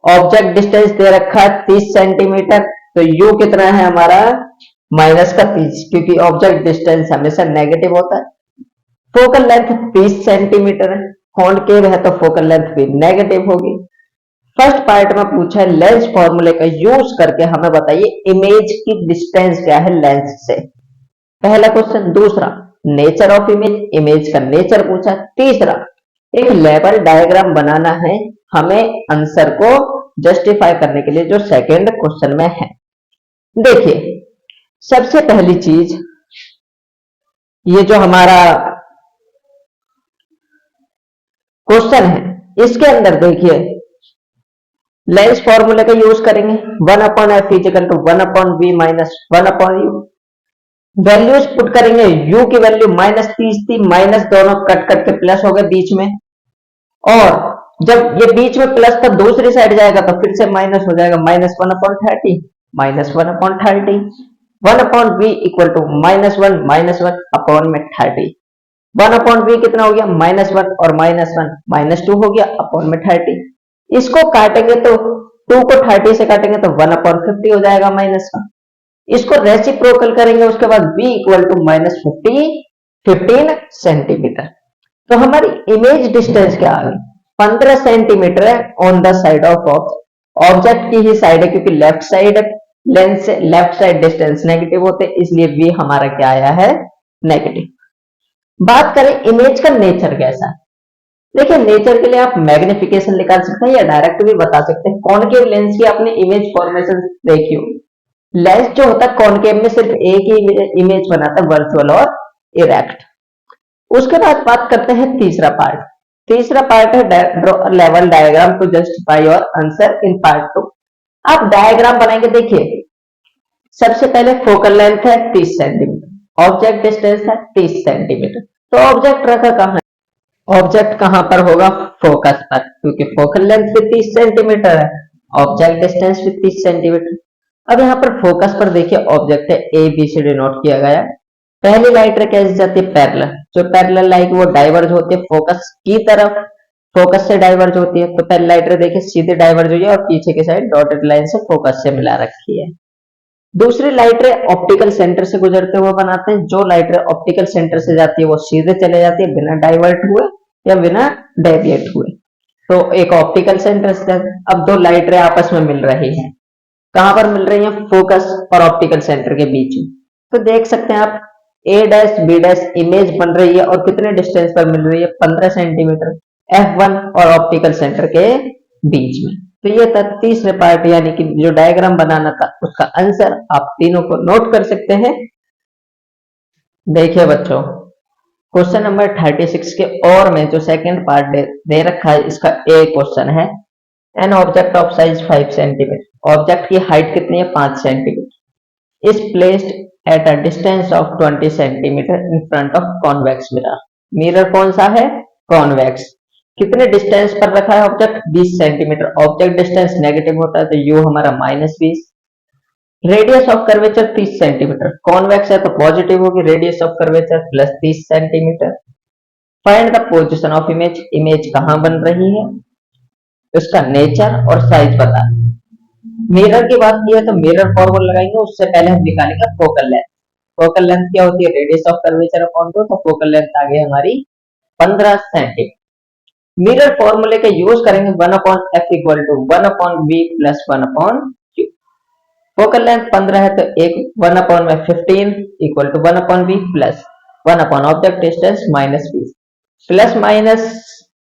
ऑब्जेक्ट डिस्टेंस दे रखा है 30 सेंटीमीटर, तो यू कितना है हमारा माइनस का 30, क्योंकि ऑब्जेक्ट डिस्टेंस हमेशा नेगेटिव होता है। फोकल लेंथ 30 सेंटीमीटर है, कॉनकेव है तो फोकल लेंथ भी नेगेटिव होगी। फर्स्ट पार्ट में पूछा है लेंस फॉर्मूले का यूज करके हमें बताइए इमेज की डिस्टेंस क्या है लेंस से, पहला क्वेश्चन। दूसरा नेचर ऑफ इमेज, इमेज का नेचर पूछा। तीसरा एक लेवल डायग्राम बनाना है हमें आंसर को जस्टिफाई करने के लिए, जो सेकंड क्वेश्चन में है। देखिए सबसे पहली चीज, ये जो हमारा क्वेश्चन है इसके अंदर देखिए लेंस फॉर्मूले का यूज करेंगे, 1/f equal to 1/v minus 1/u। Values put करेंगे, u की वैल्यू -30 थी, माइनस दोनों कट कट के प्लस हो गए बीच में, और जब ये बीच में प्लस था दूसरी साइड जाएगा तो फिर से माइनस हो जाएगा, -1/30 -1/30, 1/v इक्वल टू -1 अपॉन में 30, 1/v कितना हो गया -1 और -1 -2 हो गया अपॉन में 30। इसको काटेंगे तो 2 को 30 से काटेंगे तो 1/50 हो जाएगा माइनस का। इसको रेसिप्रोकल करेंगे, उसके बाद v इक्वल टू -15 सेंटीमीटर। तो हमारी इमेज डिस्टेंस क्या आ गई, 15 सेंटीमीटर है on the side of object की ही साइड है, क्योंकि लेफ्ट साइड लेंस से लेफ्ट साइड डिस्टेंस नेगेटिव होते, इसलिए v हमारा क्या आया है नेगेटिव। बात करें इमेज का नेचर कैसा है, देखिए नेचर के लिए आप मैग्निफिकेशन निकाल सकते हैं या डायरेक्ट भी बता सकते हैं। कॉनकेव लेंस की आपने इमेज फॉर्मेशन देखी हो, लेंस जो होता है कॉनकेव में सिर्फ एक ही इमेज बनाता है, वर्चुअल और इरेक्ट। उसके बाद बात करते हैं तीसरा पार्ट। तीसरा पार्ट है लेवल diagram to justify your answer in part 2। आप डायग्राम बनाएंगे, देखिए सबसे पहले फोकल लेंथ है 30 सेंटीमीटर, ऑब्जेक्ट डिस्टेंस है 30 सेंटीमीटर, तो ऑब्जेक्ट रखा कहां है, ऑब्जेक्ट कहां पर होगा फोकस पर, क्योंकि फोकल लेंथ भी 30 सेंटीमीटर है, ऑब्जेक्ट डिस्टेंस भी 30 सेंटीमीटर। अब यहाँ पर फोकस पर देखिए ऑब्जेक्ट है ए बी सी डिनोट किया गया। पहली लाइट रे कैसे जाती है पैरेलल, जो पैरेलल लाइट वो डाइवर्ज होती है फोकस की तरफ, फोकस से डाइवर्ज होती है, तो पहली लाइट रे देखिए सीधे डाइवर्ज हुई है और पीछे की साइड डॉटेड लाइन से फोकस से मिला रखी है। दूसरी लाइट रे ऑप्टिकल सेंटर से गुजरते हुए बनाते हैं, जो लाइट रे ऑप्टिकल सेंटर से जाती है वो सीधे चले जाती है बिना डाइवर्ट हुए या बिना डेविएट हुए, तो एक ऑप्टिकल सेंटर से। अब दो लाइट रे आपस में मिल रही है, कहां पर मिल रही है, फोकस और ऑप्टिकल सेंटर के बीच में। तो देख सकते हैं आप ए डैश बी डैश इमेज बन रही है और कितने डिस्टेंस पर मिल रही है 15 सेंटीमीटर, F1 और ऑप्टिकल सेंटर के बीच में। तो ये था तीसरे पार्ट, यानी कि जो डायग्राम बनाना था उसका आंसर आप तीनों को नोट कर सकते हैं। देखिए बच्चों क्वेश्चन नंबर 36 के और में जो सेकंड पार्ट दे रखा है, इसका ए क्वेश्चन है, an object of size 5 centimetre, object की हाइट कितनी है 5 centimetre, is placed at a distance of 20 centimetre in front of convex mirror. Mirror कौन सा है? कॉन्वेक्स। कितने डिस्टेंस पर रखा है object? 20 centimetre. Object distance negative होता है तो यू हमारा -20। Radius of curvature 30 centimetre, convex है तो पॉजिटिव होगी, radius of curvature plus 30 centimetre. Find the position of image, image कहां बन रही है, उसका नेचर और साइज बता। मिरर की बात की है तो मिरर फॉर्मूला लगाएंगे, उससे पहले हम निकालेंगे फोकल लेंथ। फोकल लेंथ क्या होती है? रेडियस ऑफ कर्वेचर अपॉन 2, तो फोकल लेंथ आ गई हमारी 15 सेंटीमीटर। मिरर फॉर्मूले के यूज करेंगे 1/f equal to 1/b plus 1/q। Focal length 15 है तो एक 1/15 equal to 1/b plus 1 object distance -20। Plus minus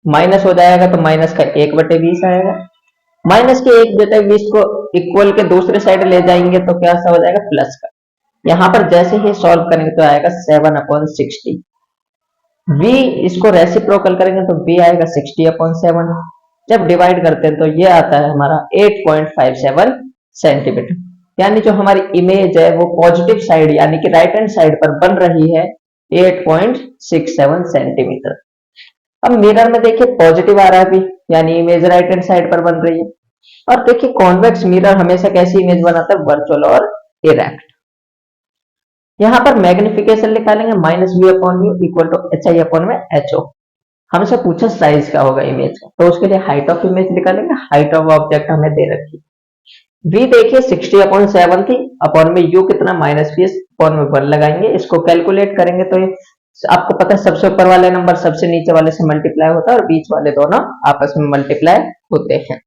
minus हो जाएगा तो माइनस का 1/20 आएगा। माइनस के 1/20 को इक्वल के दूसरे साइड ले जाएंगे तो क्या सा हो जाएगा? प्लस का। यहाँ पर जैसे ही सॉल्व करेंगे तो आएगा 7/60। v इसको रेसिप्रोकल करेंगे तो v आएगा 60/7। जब डिवाइड करते हैं तो ये आता है हमारा 8.57 सेंटीमीटर। यानी जो हमारी इमेज है वो पॉजिटिव साइड यानी कि राइट हैंड साइड पर बन रही है 8.67 सेंटीमीटर। अब मिरर में देखिए पॉजिटिव आ रहा है भी, यानी इमेज राइट हैंड साइड पर बन रही है। और देखिए कॉन्वेक्स मिरर हमेशा कैसी इमेज बनाता है? वर्चुअल और इरेक्ट। यहाँ पर मैग्निफिकेशन निकालेंगे -v/u इक्वल टू hi/ho। हमसे पूछा साइज क्या होगा इमेज का, तो उसके लिए हाइट ऑफ इमेज निकालेंगे। हाइट ऑफ ऑब्जेक्ट हमें दे रखी है, v देखिए 60/7 थी, अपॉन में u कितना -20, अपॉन में 1 लगाएंगे। इसको कैलकुलेट करेंगे तो आपको पता है सबसे ऊपर वाले नंबर सबसे नीचे वाले से मल्टीप्लाई होता है और बीच वाले दोनों आपस में मल्टीप्लाई होते हैं।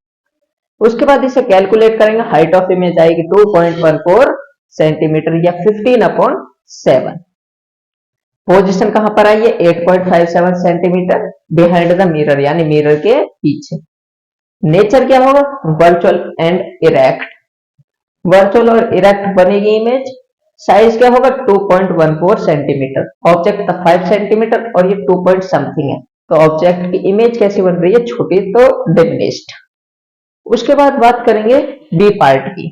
उसके बाद इसे कैलकुलेट करेंगे, हाइट ऑफ इमेज आएगी 2.14 सेंटीमीटर या 15/7। पोजीशन कहां पर आई है? 8.57 सेंटीमीटर बिहाइंड द मिरर, यानी मिरर के पीछे। नेचर क्या होगा? Virtual and erect. वर्चुअल और इरेक्ट बनेगी इमेज। साइज क्या होगा? 2.14 सेंटीमीटर। ऑब्जेक्ट था 5 सेंटीमीटर और ये 2 पॉइंट समथिंग है, तो ऑब्जेक्ट की इमेज कैसी बन रही है? छोटी तो डिमिनिश्ड। उसके बाद बात करेंगे बी पार्ट की।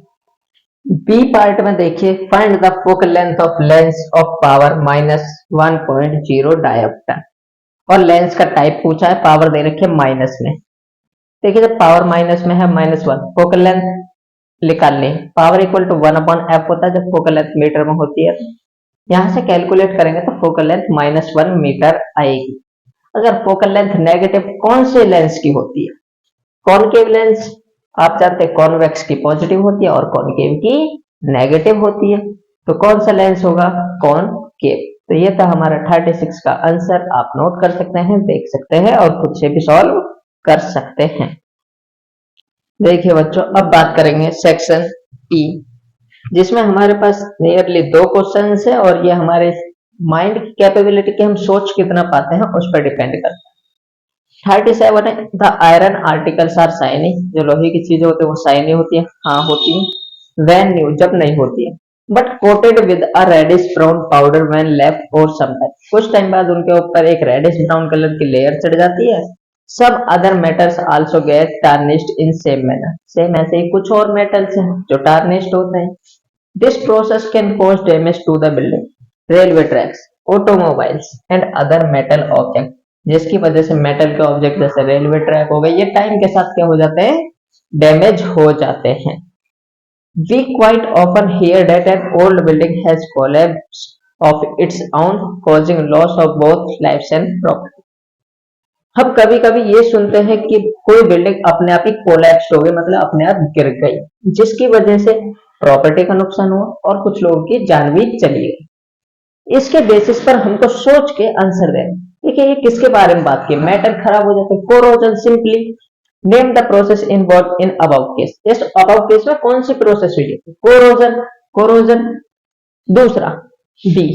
बी पार्ट में देखिए find the focal length of lens of power -1.0 dioptre, और लेंस का टाइप पूछा है, पावर दे रखी है माइनस में। देखिए जब पावर माइनस में है -1, फोकल लेंथ निकालनी, पावर इक्वल टू 1/f होता है जब फोकल लेंथ मीटर में होती है। यहां से कैलकुलेट करेंगे तो फोकल लेंथ -1 मीटर आएगी। अगर फोकल लेंथ नेगेटिव कौन से लेंस की होती है? कॉनकेव लेंस, आप जानते हैं कॉन्वेक्स की पॉजिटिव होती है और कॉनकेव की नेगेटिव होती है, तो कौन सा लेंस होगा? कॉनकेव। तो ये था हमारा 36 का आंसर। आप नोट कर सकते हैं, देख सकते हैं और खुद से भी सॉल्व कर सकते हैं। देखिए बच्चों, अब बात करेंगे सेक्शन ई, जिसमें हमारे पास नियरली 2 क्वेश्चन है और ये हमारे माइंड की कैपेबिलिटी के हम सोच कितना पाते हैं उस पर डिपेंड करता है। 37 है, the iron articles are shiny, जो लोहे की चीजें होती है वो शाइनी होती है। हाँ होती है। व्हेन न्यू, जब नहीं होती है। But coated with a reddish brown powder when left और समटाइम, कुछ टाइम बाद उनके ऊपर एक रेडिश ब्राउन कलर की लेयर चढ़ जाती है। सब other metals also get tarnished in same manner, same ऐसे ही कुछ और मेटल्स हैं जो टार्निश्ड होते हैं। This process can cause damage to the building, railway tracks, automobiles and other metal object, जिसकी वजह से मेटल के ऑब्जेक्ट जैसे रेलवे ट्रैक हो गए, ये टाइम के साथ क्या हो जाते हैं? डैमेज हो जाते हैं। We quite often hear that an old building has collapsed of its own, causing loss of both lives and property. हम कभी कभी ये सुनते हैं कि कोई बिल्डिंग अपने आप ही कोलैप्स हो गई, मतलब अपने आप गिर गई, जिसकी वजह से प्रॉपर्टी का नुकसान हुआ और कुछ लोगों की जान भी चली गई। इसके बेसिस पर हमको सोच के आंसर देना। देखिए ये किसके बारे में बात की? मेटल खराब हो जाते हैं, corrosion. Simply name the process involve in above case. इस अबाउ केस में कौन सी प्रोसेस हुई है? कोरोजन। कोरोजन। दूसरा डी,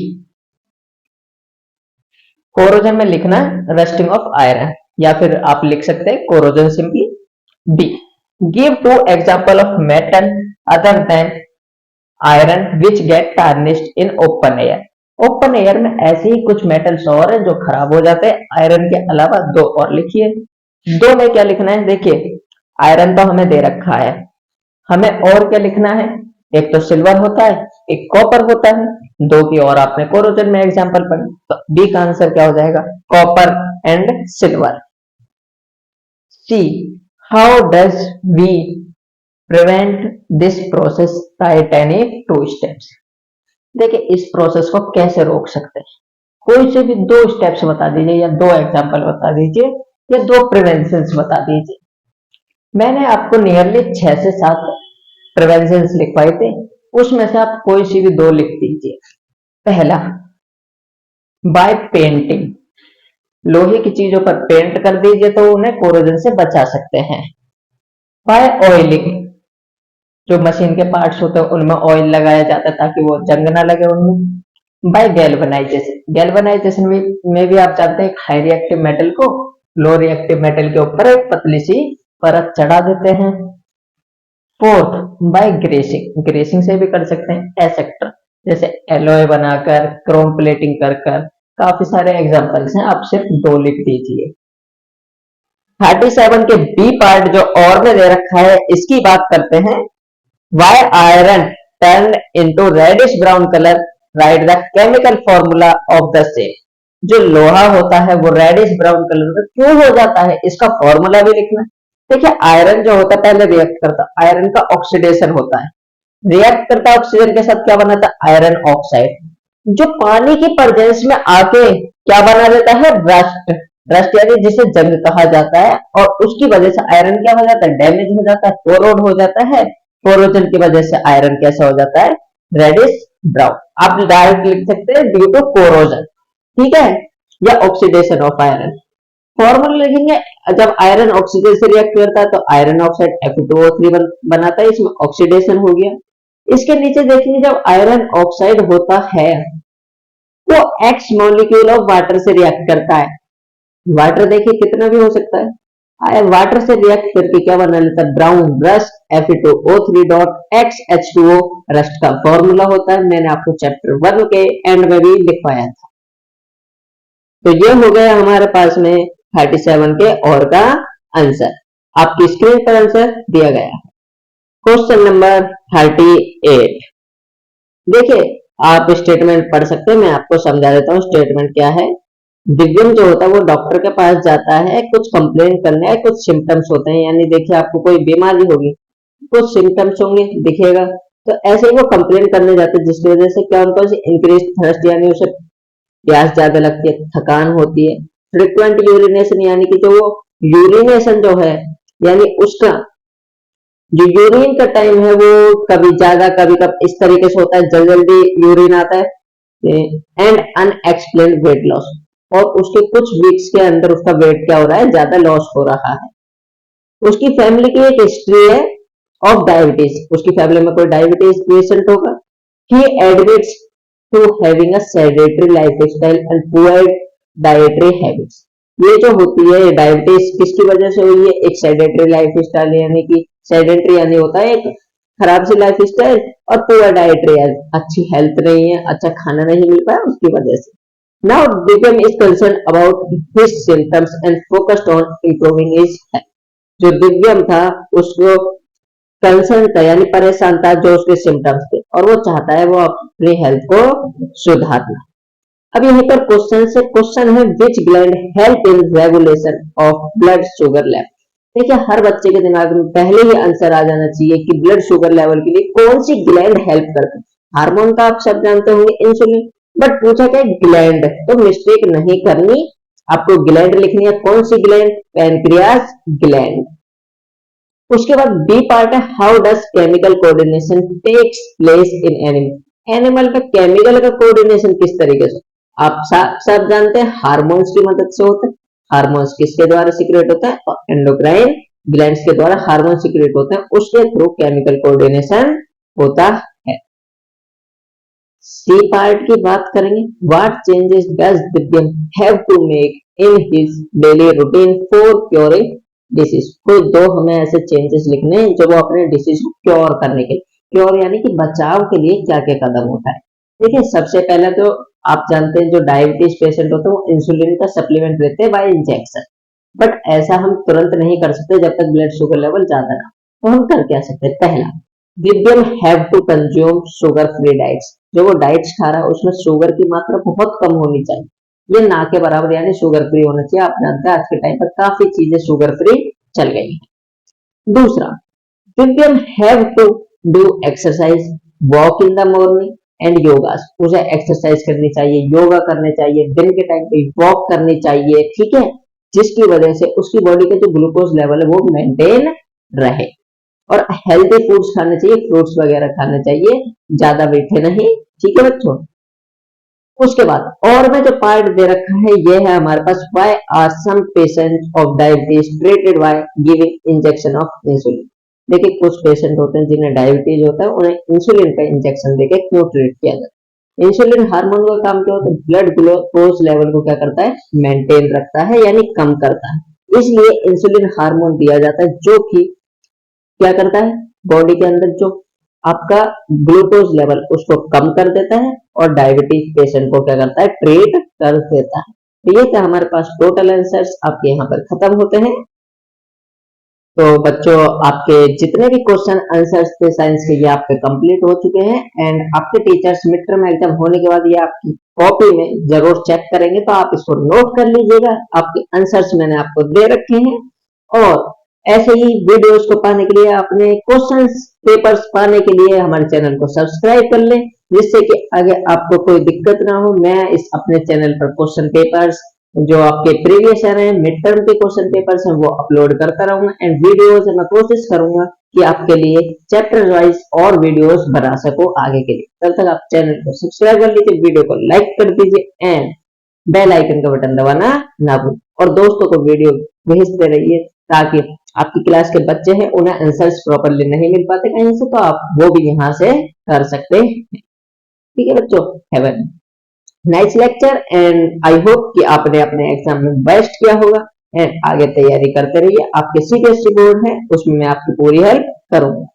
कोरोजन में लिखना रस्टिंग ऑफ आयरन, या फिर आप लिख सकते हैं corrosion simply. D, give 2 example of metal other than iron which get tarnished in open air. Open air में ऐसे ही कुछ मेटल्स और हैं जो खराब हो जाते हैं। आयरन के अलावा दो और लिखिए। दो में क्या लिखना है? देखिए, आयरन तो हमें दे रखा है, हमें और क्या लिखना है? एक तो सिल्वर होता है, एक कॉपर होता है। दो की और आपने कोरोजन में एग्जांपल पढ़ी, तो बी का आंसर क्या हो जाएगा? Copper and silver. C, how does we prevent this process by any two steps? देखिए, इस प्रोसेस को कैसे रोक सकते हैं? कोई से भी दो स्टेप्स बता दीजिए, या दो एग्जांपल बता दीजिए, या दो प्रिवेंशन बता दीजिए। मैंने आपको नियरली 6 से 7 प्रिवेंशन लिखवाए थे, उसमें से आप कोई सी भी दो लिख दीजिए। पहला, बाय पेंटिंग, लोहे की चीजों पर पेंट कर दीजिए तो उन्हें कोरोजन से बचा सकते हैं। बाय ऑयलिंग, जो मशीन के पार्ट्स होते हैं उनमें ऑयल लगाया जाता है ताकि वो जंग ना लगे उनमें। बाय गैल्वेनाइजेशन, गैल्वेनाइजेशन में भी आप जानते हैं हाई रिएक्टिव मेटल को लो रिएक्टिव मेटल के ऊपर एक पतली सी परत चढ़ा देते हैं। फोर्थ, बाय ग्रेसिंग, ग्रेसिंग से भी कर सकते हैं एसेक्टर, जैसे एलॉय बनाकर, क्रोम प्लेटिंग कर कर, काफी सारे एग्जांपल्स हैं, आप सिर्फ दो लिख दीजिए। 37 के बी पार्ट जो और में दे रखा है, इसकी बात करते हैं। Why iron turned into reddish brown color? Write the chemical formula of the same. जो लोहा होता है वो रेडिश ब्राउन कलर का क्यों हो जाता है, इसका फॉर्मूला भी लिखना है। देखिए, आयरन जो होता है पहले रिएक्ट करता है, आयरन का ऑक्सीडेशन होता है, रिएक्ट करता है ऑक्सीजन के साथ, क्या बनाता है? आयरन ऑक्साइड, जो पानी की प्रेजेंस में आके क्या बना देता है? रस्ट, रस्ट यानी जिसे जंग कहा जाता है, और उसकी वजह से आयरन क्या हो जाता है? डैमेज हो जाता है, कोरोड हो जाता है। कोरोजन की वजह से आयरन कैसा हो जाता है? Reddish brown. आप डायरेक्ट लिख सकते हैं ड्यू टू कोरोजन, ठीक है, या ऑक्सीडेशन ऑफ आयरन। फॉर्मूला लिखेंगे, जब आयरन ऑक्सीजन से रिएक्ट करता है तो आयरन ऑक्साइड Fe2O3 बनाता है, इसमें ऑक्सीडेशन हो गया। इसके नीचे देखेंगे, जब आयरन ऑक्साइड होता है तो X मॉलिक्यूल ऑफ वाटर से रिएक्ट करता है। वाटर देखिए कितना भी हो सकता है, वाटर से रिएक्ट करके क्या बना लेता है? Brown rust Fe2O3 dot XH2O rust का फॉर्मूला होता है, मैंने आपको चैप्टर 1 के एंड में भी लिखवाया था। तो ये हो गया हमारे पास में 37 के और का आंसर। आपकी स्क्रीन पर आंसर दिया गया है। क्वेश्चन नंबर 38, देखिए आप स्टेटमेंट पढ़ सकते हैं, मैं आपको समझा देता हूँ स्टेटमेंट क्या है। दिव्यम जो होता है वो डॉक्टर के पास जाता है कुछ कंप्लेन करने, कुछ सिम्टम्स होते हैं, यानी देखिए आपको कोई बीमारी होगी, कुछ सिम्टम्स होंगे दिखेगा, तो ऐसे ही वो कंप्लेन करने जाते हैं, जिसकी वजह से क्या उनको इंक्रीज थर्स्ट, यानी उसे प्यास ज्यादा लगती है, थकान होती है। फ्रिक्वेंट यूरिनेशन, यानी कि जो वो यूरिनेशन जो है, यानी उसका जो यूरिन का टाइम है वो कभी ज्यादा कभी कम इस तरीके से होता है, जल्दी जल्दी यूरिन आता है। एंड अनएक्सप्लेन वेट लॉस, और उसके कुछ वीक्स के अंदर उसका वेट क्या हो रहा है? ज्यादा लॉस हो रहा है। उसकी फैमिली की एक हिस्ट्री है ऑफ डायबिटीज, उसकी फैमिली में कोई डायबिटीज पेशेंट होगा। He admits to having a sedentary lifestyle and poor dietary habits. ये जो होती है डायबिटीज किसकी वजह से हुई है? एक सेडेटरी लाइफस्टाइल, यानी कि सेडेटरी यानी होता है एक खराब सी लाइफस्टाइल, और पुअर डाइटरी, अच्छी हेल्थ नहीं है, अच्छा खाना नहीं मिल पाया, उसकी वजह से। Now Divyam is concerned about his symptoms and focused on improving his health. जो दिव्यम था उसको कंसर्न था, यानी परेशान था जो उसके सिम्टम्स थे, और वो चाहता है वो अपनी हेल्थ को सुधारना। अब यहीं पर क्वेश्चन से क्वेश्चन है, विच gland help in regulation of blood sugar level. देखिए हर बच्चे के दिमाग में पहले ही आंसर आ जाना चाहिए कि ब्लड शुगर लेवल के लिए कौन सी ग्लैंड हेल्प करती है। हार्मोन का आप सब जानते होंगे इंसुलिन, बट पूछा क्या ग्लैंड, तो मिस्टेक नहीं करनी, आपको ग्लैंड लिखनी है। कौन सी ग्लैंड? Pancreas gland. उसके बाद बी पार्ट है, how does chemical coordination takes place in animal. Animal का केमिकल का कोऑर्डिनेशन किस तरीके से? आप सब जानते हैं हार्मोन्स की मदद से होता है। हार्मोन्स किसके द्वारा सीक्रेट होता है? एंडोक्राइन ग्लैंड्स के द्वारा हार्मोन सीक्रेट होते हैं, उसके थ्रू केमिकल कोऑर्डिनेशन होता है। सी पार्ट की बात करेंगे, what changes does Divyam have to make in his daily routine for curing disease. कोई दो हमें ऐसे चेंजेस लिखने हैं जो वो अपने डिसीज को क्योर करने के, क्योर यानी कि बचाव के लिए क्या क्या कदम उठाए। देखिए सबसे पहले तो आप जानते हैं जो डायबिटीज पेशेंट होते हैं वो इंसुलिन का सप्लीमेंट लेते हैं बाय इंजेक्शन, बट ऐसा हम तुरंत नहीं कर सकते जब तक ब्लड शुगर लेवल ज्यादा ना। तो हम कर क्या सकते हैं, पहला Divyam have to consume sugar free diets. जो वो डाइट्स खा रहा है उसमें शुगर की मात्रा बहुत कम होनी चाहिए, ये ना के बराबर यानी शुगर फ्री होना चाहिए। आप जानते हैं आज के टाइम पर काफी चीजें शुगर फ्री चल गई है। दूसरा, Divyam have to do exercise, walk in the morning and yoga. उसे एक्सरसाइज करनी चाहिए, योगा करने चाहिए, दिन के टाइम पे वॉक करनी चाहिए, ठीक है, जिसकी वजह से उसकी बॉडी का जो ग्लूकोज लेवल है वो मेंटेन रहे। और हेल्दी फूड्स खाने चाहिए, फ्रूट्स वगैरह खाने चाहिए, ज्यादा मीठे नहीं, ठीक है बच्चों। उसके बाद और में जो पार्ट दे रखा है ये है हमारे पास, why are some patient of diabetes treated by giving injection of insulin. देखिए कुछ पेशेंट होते हैं जिन्हें डायबिटीज होता है, उन्हें इंसुलिन का इंजेक्शन देके क्यों ट्रीट किया जाता है। इंसुलिन हार्मोन का काम क्या होता है, ब्लड ग्लूकोज लेवल को क्या करता है, मेंटेन रखता है यानी कम करता है। इसलिए इंसुलिन हार्मोन दिया जाता है जो कि क्या करता है, बॉडी के अंदर जो आपका ग्लूकोज लेवल उसको कम कर देता है और डायबिटीज पेशेंट को क्या करता है, ट्रीट कर देता है। तो ये था हमारे पास टोटल आंसर्स आपके यहाँ पर खत्म होते हैं। तो बच्चों आपके जितने भी क्वेश्चन आंसर्स थे साइंस के ये आपके कंप्लीट हो चुके हैं, एंड आपके टीचर्स मिड टर्म एग्जाम होने के बाद ये आपकी कॉपी में जरूर चेक करेंगे, तो आप इसको नोट कर लीजिएगा। आपके आंसर्स मैंने आपको दे रखे हैं, और ऐसे ही वीडियोस को पाने के लिए, अपने क्वेश्चंस पेपर्स पाने के लिए हमारे चैनल को सब्सक्राइब कर लें, जिससे कि आगे आपको कोई दिक्कत ना हो। मैं इस अपने चैनल पर क्वेश्चन पेपर्स जो आपके प्रीवियस ईयर है, मिड टर्म के क्वेश्चन पेपर्स हैं वो अपलोड करता रहूंगा, एंड वीडियोस मैं कोशिश करूंगा कि आपके लिए चैप्टर वाइज और वीडियोस बना सकूं आगे के लिए। तब तक आप चैनल को सब्सक्राइब कर लीजिए, वीडियो को लाइक कर दीजिए, एंड बेल आइकन का बटन दबाना ना भूलें, और दोस्तों को वीडियो भेजते रहिए ताकि आपकी क्लास के बच्चे हैं उन्हें आंसर्स प्रॉपरली नहीं मिल पाते कहीं से, तो आप वो भी यहाँ से कर सकते हैं। ठीक है बच्चों, have a nice lecture, and I hope कि आपने अपने एग्जाम में बेस्ट किया होगा, एंड आगे तैयारी करते रहिए। आपके सीबीएसई बोर्ड है उसमें मैं आपकी पूरी हेल्प करूंगा।